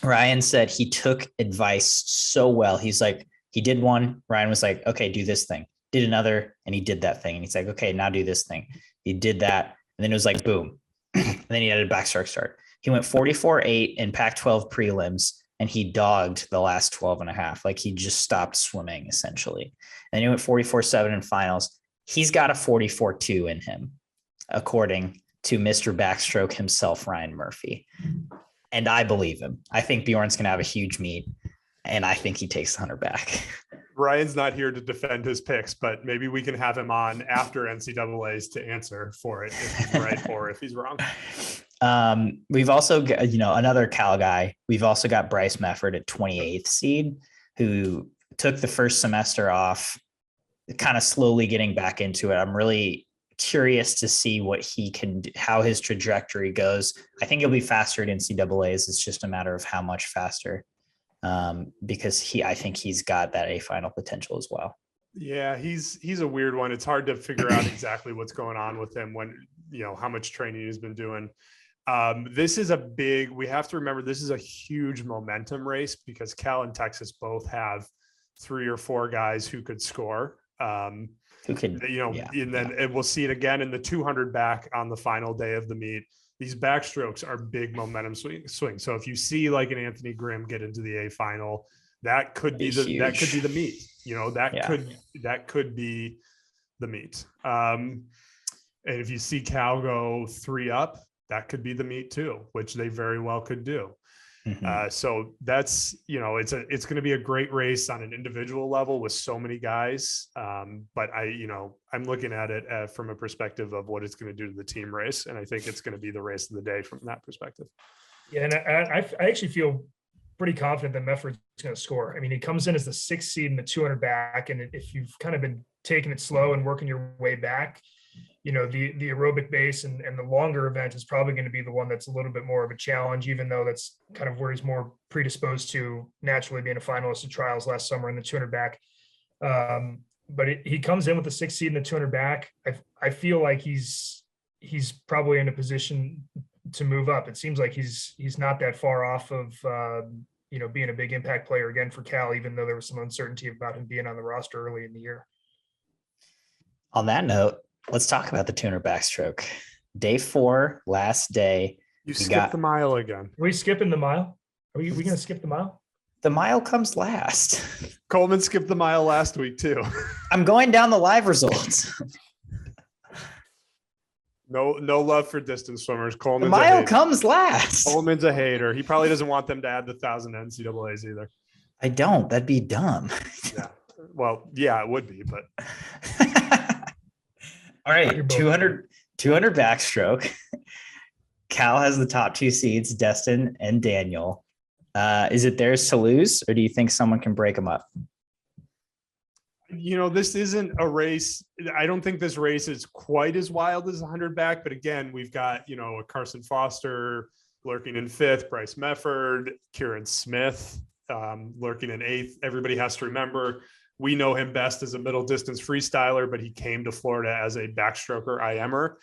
Ryan said he took advice so well. He's like, he did one. Ryan was like, okay, do this thing. Did another, and he did that thing. And he's like, okay, now do this thing. He did that. And then it was like, boom. And then he had a backstroke start. He went 44.8 in Pac-12 prelims, and he dogged the last 12 and a half. Like he just stopped swimming essentially. And he went 44.7 in finals. He's got a 44.2 in him, according to Mr. Backstroke himself, Ryan Murphy. And I believe him. I think Bjorn's going to have a huge meet, and I think he takes the 100 back. Ryan's not here to defend his picks, but maybe we can have him on after NCAA's to answer for it if he's right or if he's wrong. We've also got, another Cal guy. We've also got Bryce Mefford at 28th seed, who took the first semester off, kind of slowly getting back into it. I'm really curious to see what he can do, how his trajectory goes. I think he'll be faster at NCAA's. It's just a matter of how much faster, because I think he's got that A final potential as well. Yeah, he's a weird one. It's hard to figure out exactly what's going on with him when, how much training he's been doing. This is we have to remember, this is a huge momentum race because Cal and Texas both have 3 or 4 guys who could score. Who could, and then we'll see it again in the 200 back on the final day of the meet. These backstrokes are big momentum swing. So if you see like an Anthony Grimm get into the A final, that could be the meet. That could be the meet. And if you see Cal go 3 up, that could be the meet too, which they very well could do. Mm-hmm. So that's, it's going to be a great race on an individual level with so many guys. But I'm looking at it from a perspective of what it's going to do to the team race. And I think it's going to be the race of the day from that perspective. Yeah. And I actually feel pretty confident that Mefford's going to score. I mean, he comes in as the 6th seed in the 200 back. And if you've kind of been taking it slow and working your way back, the aerobic base and the longer event is probably going to be the one that's a little bit more of a challenge, even though that's kind of where he's more predisposed to naturally being a finalist at trials last summer in the 200 back. But he comes in with the 6th seed in the 200 back. I feel like he's probably in a position to move up. It seems like he's not that far off of, being a big impact player again for Cal, even though there was some uncertainty about him being on the roster early in the year. On that note, let's talk about the 200 backstroke. Day 4, last day. You skipped the mile again. Are we skipping the mile? Are we going to skip the mile? The mile comes last. Coleman skipped the mile last week too. I'm going down the live results. No love for distance swimmers. The mile comes last. Coleman's a hater. He probably doesn't want them to add the 1,000 NCAAs either. I don't. That'd be dumb. Yeah. Well, yeah, it would be, but. All right, 200 backstroke. Cal has the top 2 seeds, Destin and Daniel. Is it theirs to lose, or do you think someone can break them up? This isn't a race. I don't think this race is quite as wild as 100 back, but again, we've got, a Carson Foster lurking in 5th, Bryce Mefford, Kieran Smith lurking in 8th. Everybody has to remember, we know him best as a middle distance freestyler, but he came to Florida as a backstroker IMer.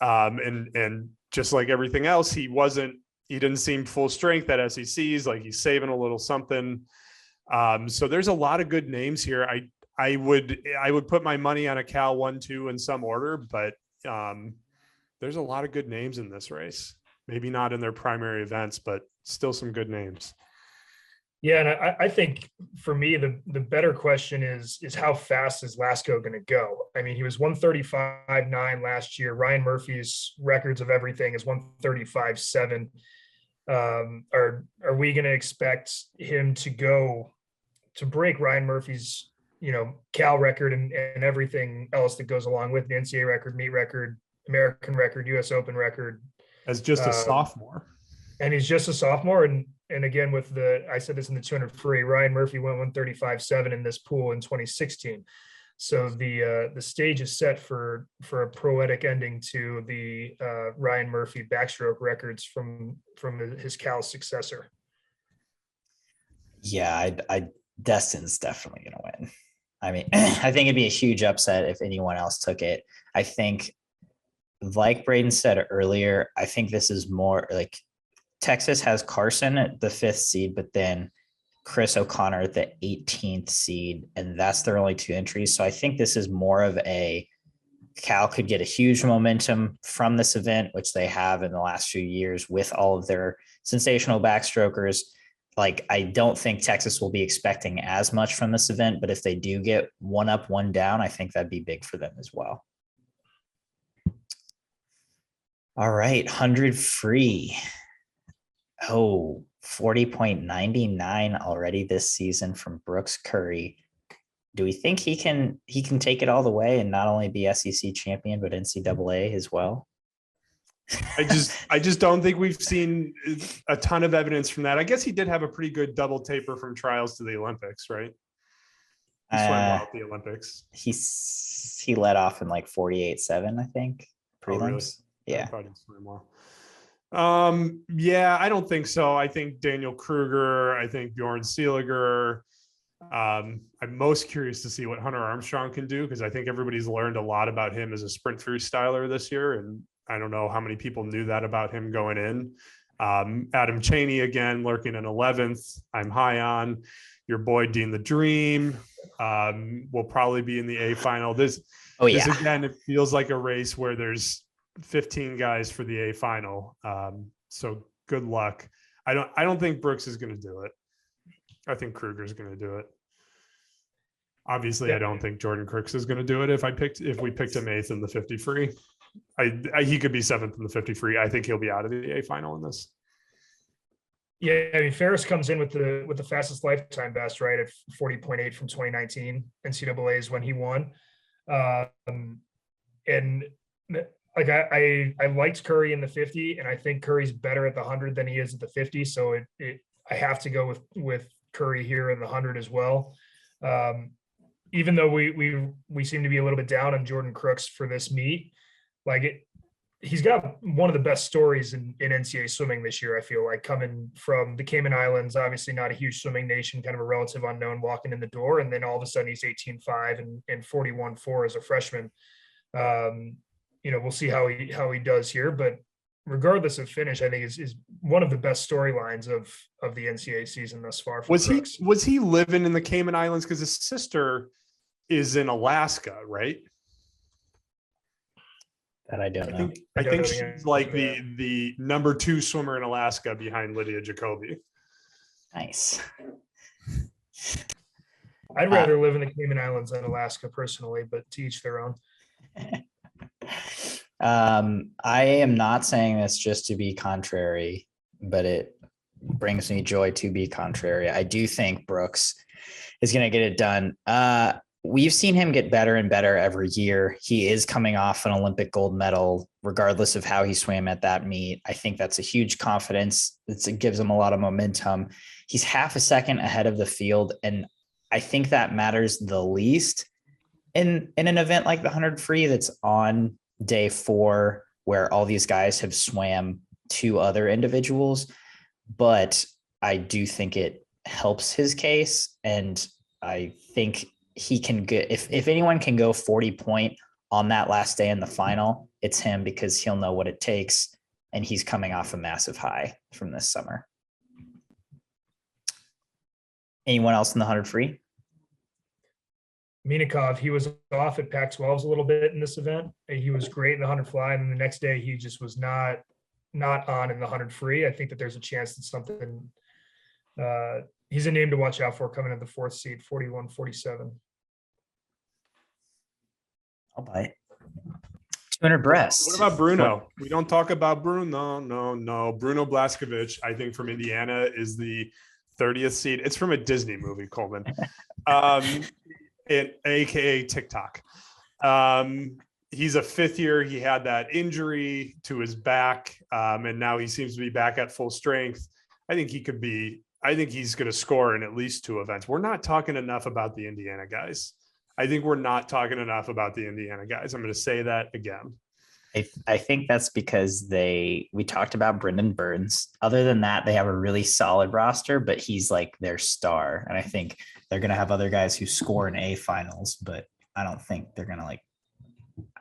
And just like everything else, he didn't seem full strength at SECs, like he's saving a little something. So there's a lot of good names here. I would put my money on a Cal 1-2 in some order, but there's a lot of good names in this race. Maybe not in their primary events, but still some good names. Yeah, and I think for me, the better question is how fast is Lasco going to go? I mean, he was 135.9 last year. Ryan Murphy's records of everything is 135.7. Are we going to expect him to break Ryan Murphy's, Cal record and everything else that goes along with the NCAA record, meet record, American record, US Open record? As just a sophomore. And he's just a sophomore. And again, I said this in the 200 free, Ryan Murphy went 135.7 in this pool in 2016. So the stage is set for a poetic ending to the Ryan Murphy backstroke records from his Cal successor. Yeah, Destin's definitely going to win. I mean, I think it'd be a huge upset if anyone else took it. I think, like Braden said earlier, I think this is more like Texas has Carson at the 5th seed, but then Chris O'Connor at the 18th seed, and that's their only 2 entries. So I think this is more of a Cal could get a huge momentum from this event, which they have in the last few years with all of their sensational backstrokers. Like, I don't think Texas will be expecting as much from this event, but if they do get one up, one down, I think that'd be big for them as well. All right, 100 free. Oh, 40.99 already this season from Brooks Curry. Do we think he can take it all the way and not only be SEC champion, but NCAA as well? I just don't think we've seen a ton of evidence from that. I guess he did have a pretty good double taper from trials to the Olympics, right? He swam well at the Olympics. He led off in like 48.7, I think. Prelims. Oh, really? Yeah. I thought he swam well. Yeah, I don't think so. I think Daniel Kruger, I think Bjorn Seeliger. I'm most curious to see what Hunter Armstrong can do, because I think everybody's learned a lot about him as a sprint freestyler this year. And I don't know how many people knew that about him going in. Adam Chaney, again, lurking in 11th. I'm high on. Your boy, Dean the Dream, will probably be in the A final. This again, it feels like a race where there's 15 guys for the A final. So good luck. I don't think Brooks is going to do it. I think Kruger's going to do it. Obviously, I don't think Jordan Crooks is going to do it. If we picked him 8th in the 50 free, he could be 7th in the 50 free. I think he'll be out of the A final in this. Yeah, I mean, Ferris comes in with the fastest lifetime best, right, at 40.8 from 2019 NCAA is when he won. And like I liked Curry in the 50, and I think Curry's better at the 100 than he is at the 50. So I have to go with Curry here in the 100 as well. Even though we seem to be a little bit down on Jordan Crooks for this meet, he's got one of the best stories in NCAA swimming this year. I feel like, coming from the Cayman Islands, obviously not a huge swimming nation, kind of a relative unknown walking in the door, and then all of a sudden he's 18.5 and 41.4 as a freshman. We'll see how he does here, but regardless of finish, I think is one of the best storylines of the NCAA season thus far. Was he living in the Cayman Islands? Because his sister is in Alaska, right? That I don't know. I think she's like the number 2 swimmer in Alaska behind Lydia Jacoby. Nice. I'd rather live in the Cayman Islands than Alaska personally, but to each their own. I am not saying this just to be contrary, but it brings me joy to be contrary. I do think Brooks is going to get it done. We've seen him get better and better every year. He is coming off an Olympic gold medal, regardless of how he swam at that meet. I think that's a huge confidence. It gives him a lot of momentum. He's half a second ahead of the field, and I think that matters the least in an event like the 100 free that's on day 4, where all these guys have swam 2 other individuals. But I do think it helps his case, and I think he can get, if anyone can go 40 point on that last day in the final, it's him, because he'll know what it takes, and he's coming off a massive high from this summer. Anyone else in the 100 free? Minikov, he was off at Pac-12s a little bit in this event. He was great in the 100 fly, and then the next day he just was not on in the 100 free. I think that there's a chance that something he's a name to watch out for coming in the 4th seed, 41-47. I'll buy it. 200 breast. What about Bruno? We don't talk about Bruno. No. Bruno Blaskovic, I think from Indiana, is the 30th seed. It's from a Disney movie, Coleman. AKA TikTok. He's a 5th year. He had that injury to his back, and now he seems to be back at full strength. I think he's going to score in at least 2 events. We're not talking enough about the Indiana guys. I'm going to say that again. I think that's because we talked about Brendan Burns. Other than that, they have a really solid roster, but he's like their star. And I think they're going to have other guys who score in A finals, but I don't think they're going to like,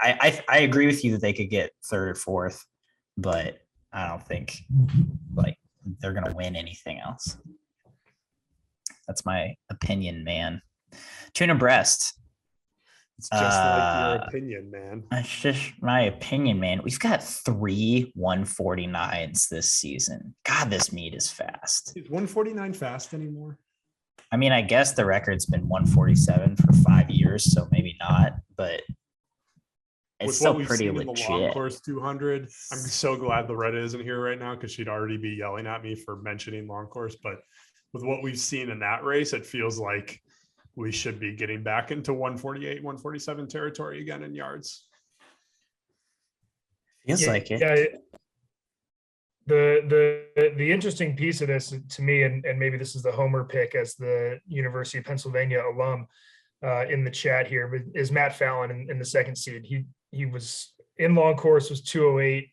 I agree with you that they could get 3rd or 4th, but I don't think like they're going to win anything else. That's my opinion, man. Tuna breast. It's just like your opinion, man. That's just my opinion, man. We've got 3 149s this season. God, this meet is fast. Is 149 fast anymore? I mean, I guess the record's been 147 for 5 years, so maybe not, but it's still pretty legit. The long course 200. I'm so glad Loretta isn't here right now because she'd already be yelling at me for mentioning long course. But with what we've seen in that race, it feels like we should be getting back into 148, 147 territory again in yards. Feels like it. Yeah. The interesting piece of this to me, and maybe this is the homer pick as the University of Pennsylvania alum in the chat here, but is Matt Fallon in the 2nd seed. He was in long course, was 208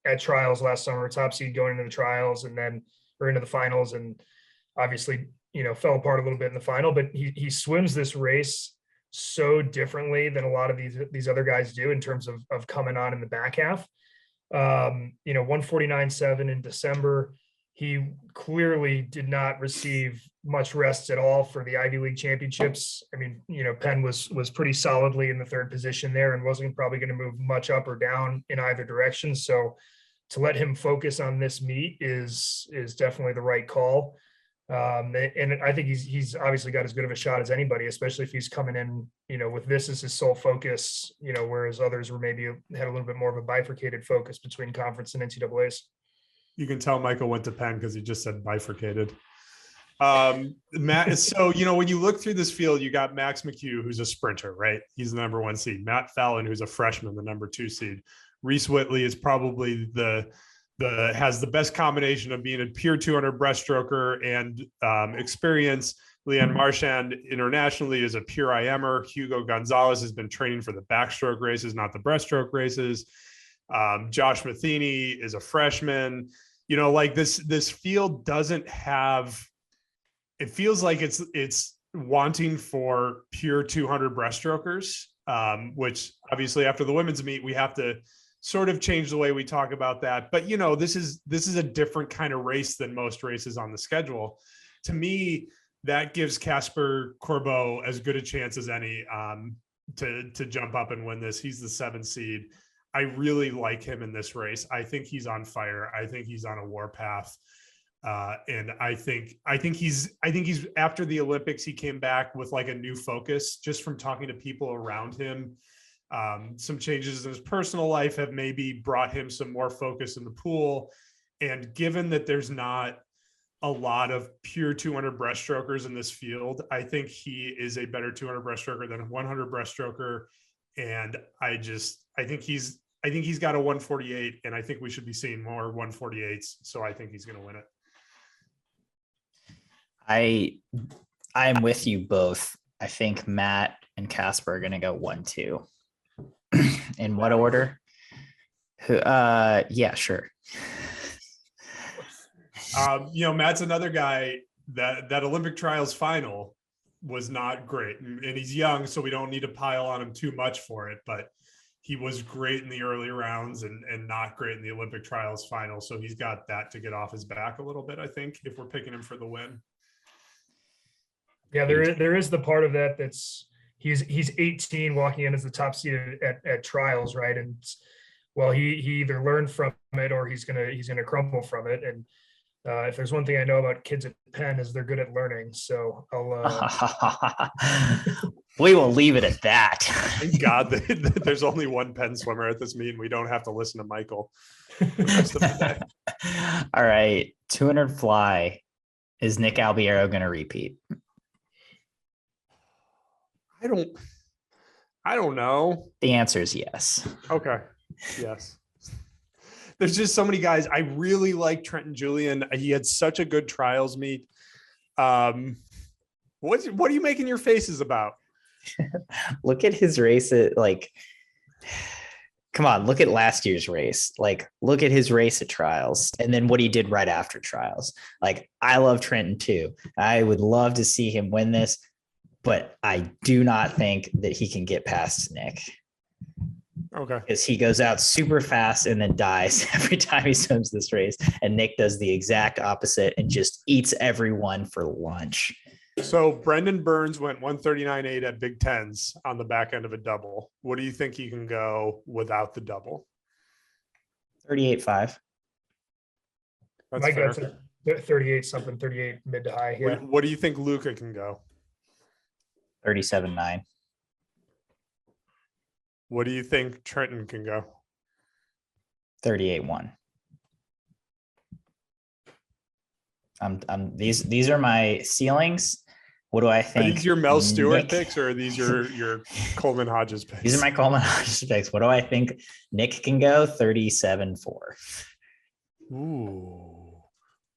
at trials last summer, top seed going into the trials and then or into the finals, and obviously fell apart a little bit in the final, but he swims this race so differently than a lot of these other guys do in terms of coming on in the back half. 149.7 in December. He clearly did not receive much rest at all for the Ivy League championships. I mean, Penn was pretty solidly in the 3rd position there and wasn't probably going to move much up or down in either direction. So to let him focus on this meet is definitely the right call. And I think he's obviously got as good of a shot as anybody, especially if he's coming in, with this as his sole focus, whereas others were maybe had a little bit more of a bifurcated focus between conference and NCAAs. You can tell Michael went to Penn because he just said bifurcated. Matt, so, when you look through this field, you got Max McHugh, who's a sprinter, right? He's the number 1 seed. Matt Fallon, who's a freshman, the number 2 seed. Reese Whitley is probably has the best combination of being a pure 200 breaststroker and experience. Leanne Marchand internationally is a pure IMer. Hugo Gonzalez has been training for the backstroke races, not the breaststroke races. Josh Matheny is a freshman. This field doesn't have. It feels like it's wanting for pure 200 breaststrokers, which obviously after the women's meet we have to sort of change the way we talk about that. But, this is a different kind of race than most races on the schedule. To me, that gives Casper Corbeau as good a chance as any to jump up and win this. He's the 7th seed. I really like him in this race. I think he's on fire. I think he's on a warpath. And I think he's after the Olympics, he came back with like a new focus just from talking to people around him. Some changes in his personal life have maybe brought him some more focus in the pool. And given that there's not a lot of pure 200 breaststrokers in this field, I think he is a better 200 breaststroker than a 100 breaststroker. And I think he's got a 148, and I think we should be seeing more 148s. So I think he's going to win it. I'm with you both. I think Matt and Casper are going to go 1-2. In what order? Yeah, sure. Matt's another guy that Olympic trials final was not great, and he's young, so we don't need to pile on him too much for it, but he was great in the early rounds and not great in the Olympic trials final. So he's got that to get off his back a little bit, I think, if we're picking him for the win. Yeah, there is the part of that that's he's 18 walking in as the top seed at trials, right? And well, he either learned from it or he's gonna crumble from it. And If there's one thing I know about kids at Penn is they're good at learning. So We will leave it at that. Thank God that there's only one Penn swimmer at this meet, and we don't have to listen to Michael the rest of the day. All right. 200 fly. Is Nick Albiero going to repeat? I don't know. The answer is yes. Okay. Yes. There's just so many guys. I really like Trenton Julian. He had such a good trials meet. What are you making your faces about? Look at his race at come on, look at last year's race. Look at his race at trials and then what he did right after trials. I love Trenton too. I would love to see him win this, but I do not think that he can get past Nick. Okay. Because he goes out super fast and then dies every time he swims this race. And Nick does the exact opposite and just eats everyone for lunch. So Brendan Burns went 139.8 at Big Tens on the back end of a double. What do you think he can go without the double? 38.5. my gut's 38 something, 38 mid to high. Yeah. What do you think Luca can go? 37.9. What do you think Trenton can go? 38.1. These are my ceilings. What do I think? Are these your Mel Stewart Nick, picks, or are these your Coleman Hodges picks? These are my Coleman Hodges picks. What do I think Nick can go? 37.4.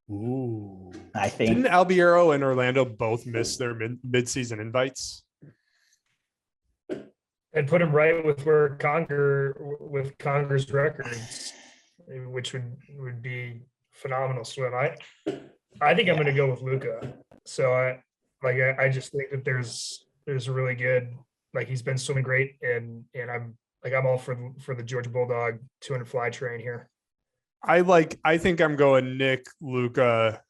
Ooh. I think. Didn't Albiero and Orlando both miss their mid-season invites? And put him right with where Conger's records, which would be phenomenal swim. I think I'm going to go with Luca. So I just think that there's a really good, he's been swimming great, and I'm all for the Georgia Bulldog 200 fly train here. I think I'm going Nick, Luca,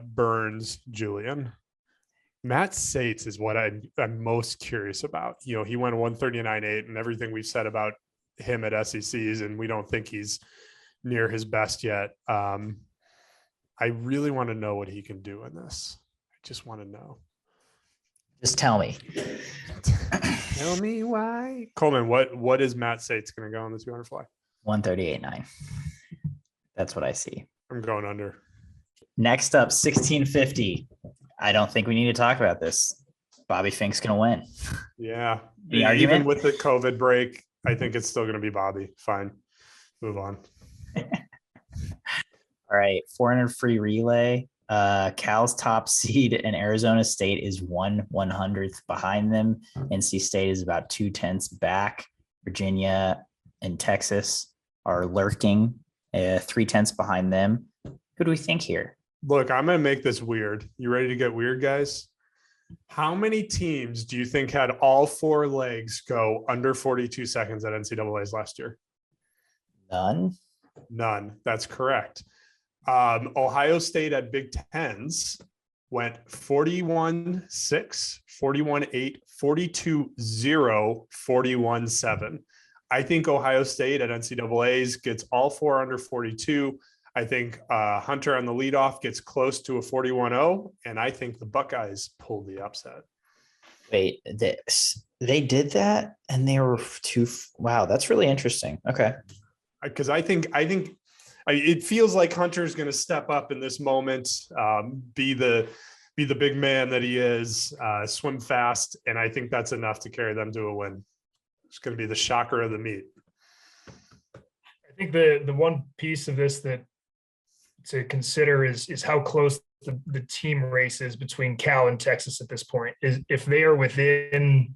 Burns, Julian. Matt Sates is what I'm most curious about. He went 139.8, and everything we've said about him at SECs, and we don't think he's near his best yet. I really want to know what he can do in this. I just want to know. Just tell me. Tell me why. Coleman, what is Matt Sates going to go on the 200 fly? 138.9. That's what I see. I'm going under. Next up, 1650. I don't think we need to talk about this. Bobby Fink's going to win. Yeah. Even with the COVID break, I think it's still going to be Bobby. Fine. Move on. All right. 400 free relay. Cal's top seed in Arizona State is 1/100th behind them. NC State is about 2/10 back. Virginia and Texas are lurking 3/10 behind them. Who do we think here? Look, I'm going to make this weird. You ready to get weird, guys? How many teams do you think had all four legs go under 42 seconds at NCAAs last year? None. That's correct. Ohio State at Big Tens went 41-6, 41-8, 42-0, 41-7. I think Ohio State at NCAAs gets all four under 42. I think Hunter on the leadoff gets close to a 41-0, and I think the Buckeyes pulled the upset. Wait, they did that, and they were wow, that's really interesting. Okay, because I think it feels like Hunter's going to step up in this moment, be the big man that he is, swim fast, and I think that's enough to carry them to a win. It's going to be the shocker of the meet. I think the one piece of this that to consider is how close the team race is between Cal and Texas at this point. Is if they are within,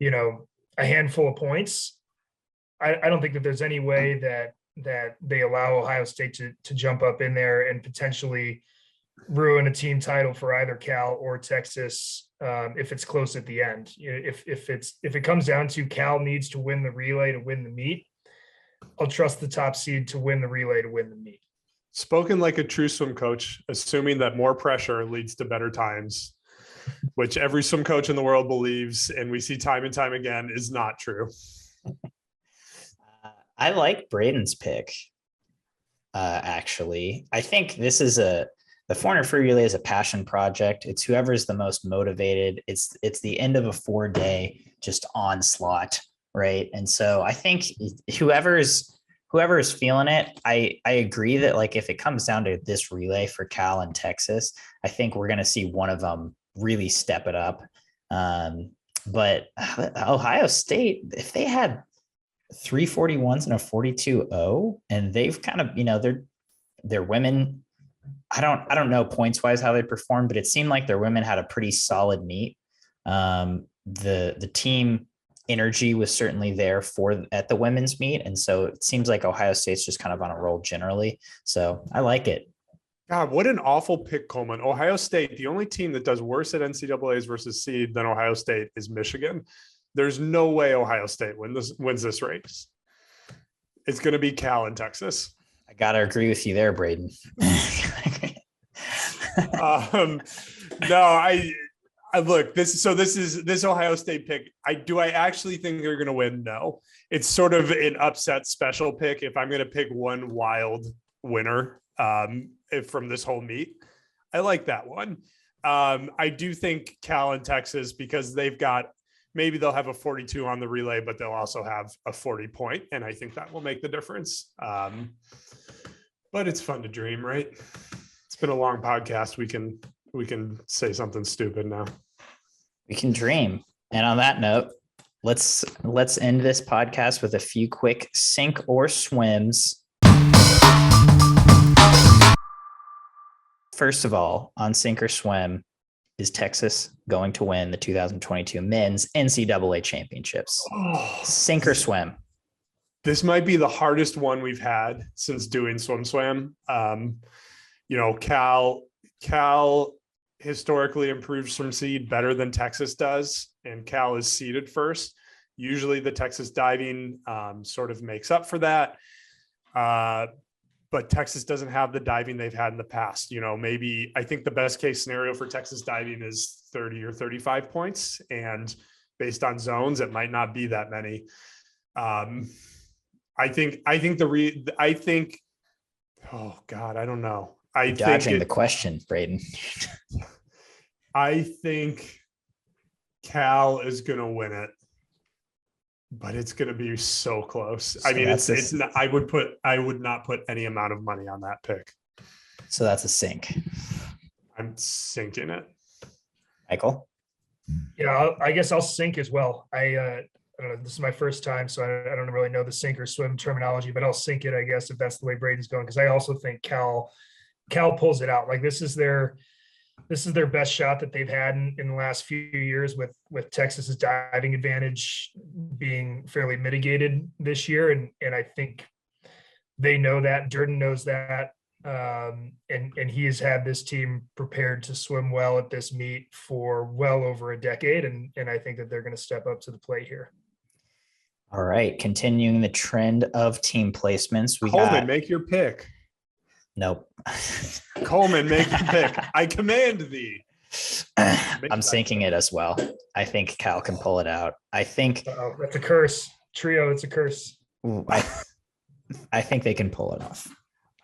a handful of points, I don't think that there's any way that they allow Ohio State to jump up in there and potentially ruin a team title for either Cal or Texas if it's close at the end. If it comes down to Cal needs to win the relay to win the meet, I'll trust the top seed to win the relay to win the meet. Spoken like a true swim coach, assuming that more pressure leads to better times, which every swim coach in the world believes, and we see time and time again, is not true. I like Braden's pick. actually. I think the 400 free relay is a passion project. It's whoever's the most motivated. It's the end of a 4-day just onslaught, right? And so I think whoever is feeling it, I agree that like if it comes down to this relay for Cal and Texas, I think we're going to see one of them really step it up. But Ohio State, if they had 341s and a 42-0, and they've kind of, their women, I don't know points wise how they performed, but it seemed like their women had a pretty solid meet. The team energy was certainly there at the women's meet. And so it seems like Ohio State's just kind of on a roll generally. So I like it. God, what an awful pick, Coleman. Ohio State, the only team that does worse at NCAAs versus seed than Ohio State is Michigan. There's no way Ohio State wins this race. It's going to be Cal and Texas. I got to agree with you there, Braden. No, I look, this Ohio State pick. I actually think they're going to win? No, it's sort of an upset special pick. If I'm going to pick one wild winner from this whole meet, I like that one. I do think Cal and Texas, because maybe they'll have a 42 on the relay, but they'll also have a 40 point. And I think that will make the difference. But it's fun to dream, right? It's been a long podcast. We can say something stupid now. We can dream. And on that note, let's end this podcast with a few quick sink or swims. First of all, on sink or swim, is Texas going to win the 2022 men's NCAA championships? Oh, sink or swim? This might be the hardest one we've had since doing SwimSwam. Cal historically improves from seed better than Texas does, and Cal is seeded first. Usually the Texas diving sort of makes up for that. But Texas doesn't have the diving they've had in the past. Maybe I think the best case scenario for Texas diving is 30 or 35 points. And based on zones, it might not be that many. Oh God, I don't know. You're dodging the question, Braden. I think Cal is going to win it, but it's going to be so close. So it's not, I would not put any amount of money on that pick. So that's a sink. I'm sinking it. Michael? Yeah, I guess I'll sink as well. I don't know. This is my first time, so I don't really know the sink or swim terminology, but I'll sink it, I guess, if that's the way Braden's going, because I also think Cal pulls it out. Like this is their best shot that they've had in the last few years, with Texas's diving advantage being fairly mitigated this year. And I think they know that. Durden knows that. And he has had this team prepared to swim well at this meet for well over a decade. And I think that they're going to step up to the plate here. All right. Continuing the trend of team placements. Coleman, make your pick. Nope. Coleman, make your pick. I command thee. I'm sinking it as well. I think Cal can pull it out. I think that's a curse. Trio, it's a curse. I think they can pull it off.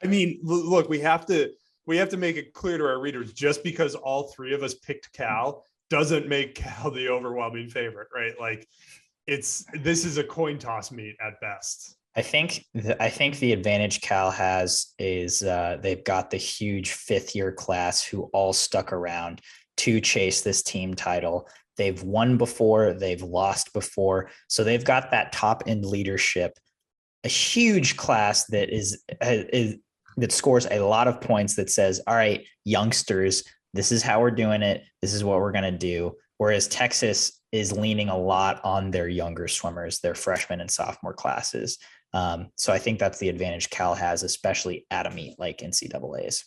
I mean, look, we have to make it clear to our readers, just because all three of us picked Cal doesn't make Cal the overwhelming favorite, right? Like this is a coin toss meet at best. I think the advantage Cal has is they've got the huge fifth-year class who all stuck around to chase this team title. They've won before, they've lost before, so they've got that top-end leadership. A huge class that that scores a lot of points, that says, all right, youngsters, this is how we're doing it. This is what we're going to do. Whereas Texas is leaning a lot on their younger swimmers, their freshman and sophomore classes. So I think that's the advantage Cal has, especially at a meet like NCAA's.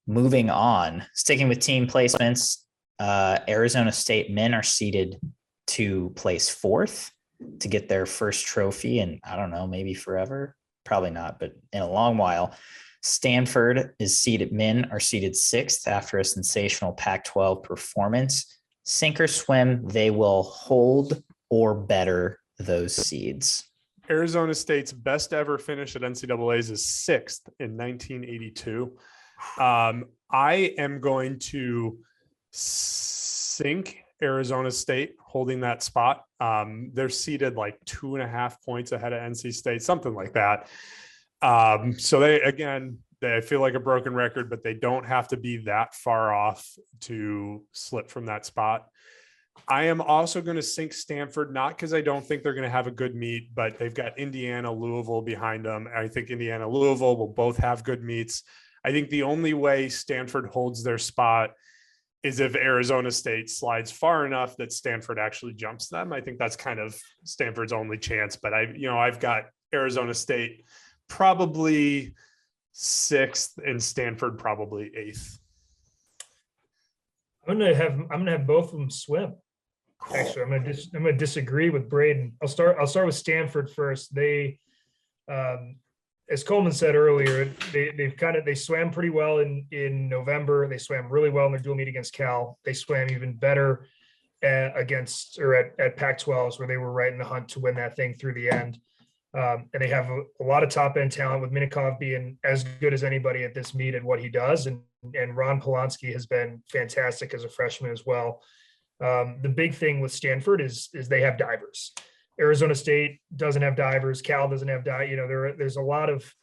Moving on, sticking with team placements, Arizona State men are seeded to place fourth to get their first trophy. And I don't know, maybe forever, probably not, but in a long while. Stanford men are seeded sixth after a sensational Pac-12 performance. Sink or swim, they will hold or better those seeds. Arizona State's best ever finish at NCAA's is 6th in 1982. I am going to sink Arizona State holding that spot. They're seated like 2.5 points ahead of NC State, something like that. So they feel like a broken record, but they don't have to be that far off to slip from that spot. I am also going to sink Stanford, not because I don't think they're going to have a good meet, but they've got Indiana, Louisville behind them. I think Indiana, Louisville will both have good meets. I think the only way Stanford holds their spot is if Arizona State slides far enough that Stanford actually jumps them. I think that's kind of Stanford's only chance, but I've got Arizona State probably 6th and Stanford probably 8th. I'm gonna have both of them swim. Actually, I'm gonna disagree with Braden. I'll start with Stanford first. They, as Coleman said earlier, they swam pretty well in November. They swam really well in their dual meet against Cal. They swam even better at Pac-12s, where they were right in the hunt to win that thing through the end. And they have a lot of top end talent, with Minikov being as good as anybody at this meet and what he does. And Ron Polanski has been fantastic as a freshman as well. The big thing with Stanford is they have divers. Arizona State doesn't have divers. Cal doesn't have there's a lot of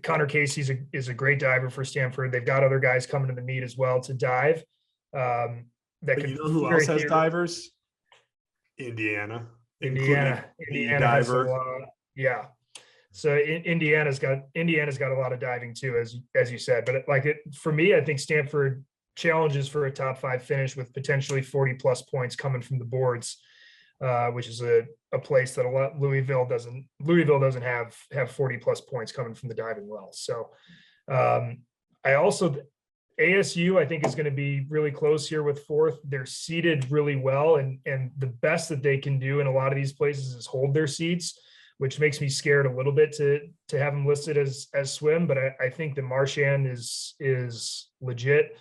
Connor Casey is a great diver for Stanford. They've got other guys coming to the meet as well to dive. Who else has divers? Indiana diver. Yeah. So Indiana's got a lot of diving too, as you said. But for me, I think Stanford challenges for a top 5 finish with potentially 40 plus points coming from the boards, which is a place that Louisville doesn't have 40 plus points coming from the diving well. So ASU, I think, is going to be really close here with 4th. They're seated really well, and the best that they can do in a lot of these places is hold their seats, which makes me scared a little bit to have them listed as swim. But I think the Marchand is legit,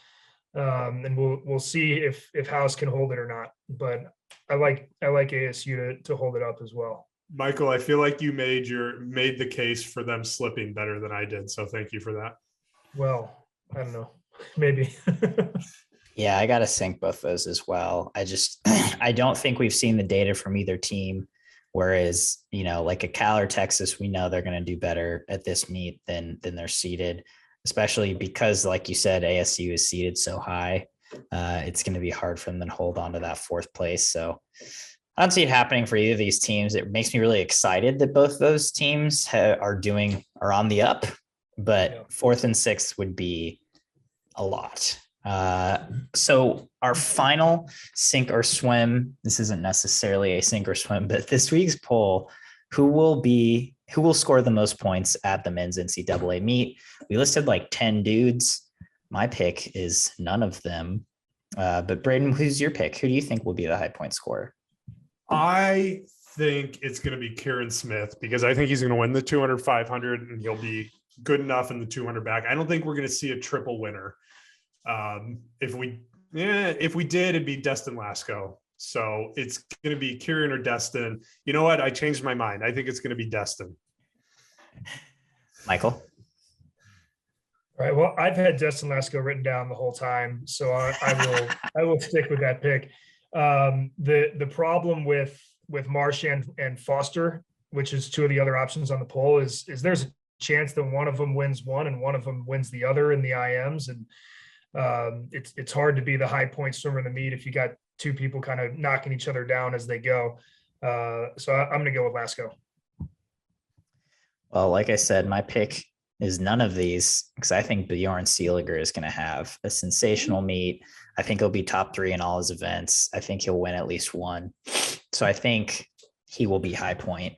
and we'll see if House can hold it or not. But I like ASU to hold it up as well. Michael, I feel like you made the case for them slipping better than I did, so thank you for that. Well, I don't know. Maybe. Yeah, I got to sync both those as well. I don't think we've seen the data from either team. Whereas, like a Cal or Texas, we know they're going to do better at this meet than they're seeded, especially because, like you said, ASU is seeded so high. It's going to be hard for them to hold on to that 4th place. So I don't see it happening for either of these teams. It makes me really excited that both those teams are on the up, but 4th and 6th would be a lot. So our final sink or swim, this isn't necessarily a sink or swim, but this week's poll, who will score the most points at the men's NCAA meet? We listed like 10 dudes. My pick is none of them. But Braden, who's your pick? Who do you think will be the high point scorer? I think it's going to be Kieran Smith, because I think he's going to win the 200, 500, and he'll be good enough in the 200 back. I don't think we're going to see a triple winner. If we did, it'd be Destin Lasco. So it's going to be Kieran or Destin. You know what? I changed my mind. I think it's going to be Destin. Michael. All right. Well, I've had Destin Lasco written down the whole time, so I will stick with that pick. The problem with Marchand and Foster, which is 2 of the other options on the poll, is there's a chance that one of them wins one and one of them wins the other in the IMs, and it's hard to be the high point swimmer in the meet if you got 2 people kind of knocking each other down as they go. So I'm going to go with Lasco. Well, like I said, my pick is none of these, because I think Bjorn Seeliger is going to have a sensational meet. I think he'll be top 3 in all his events. I think he'll win at least one. So I think he will be high point.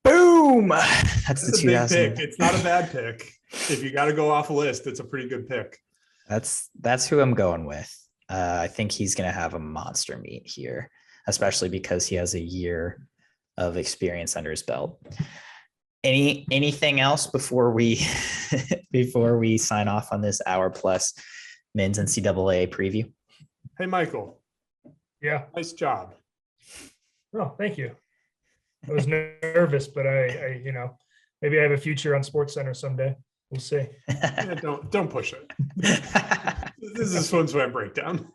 Boom. That's the 2000. Big pick. It's not a bad pick. If you got to go off a list, it's a pretty good pick. That's who I'm going with. I think he's going to have a monster meet here, especially because he has a year of experience under his belt. Anything else before we sign off on this hour plus men's NCAA preview? Hey, Michael. Yeah. Nice job. Oh, thank you. I was nervous, but I maybe I have a future on Sports Center someday. We'll see. Yeah, don't push it. This is SwimSwam Breakdown.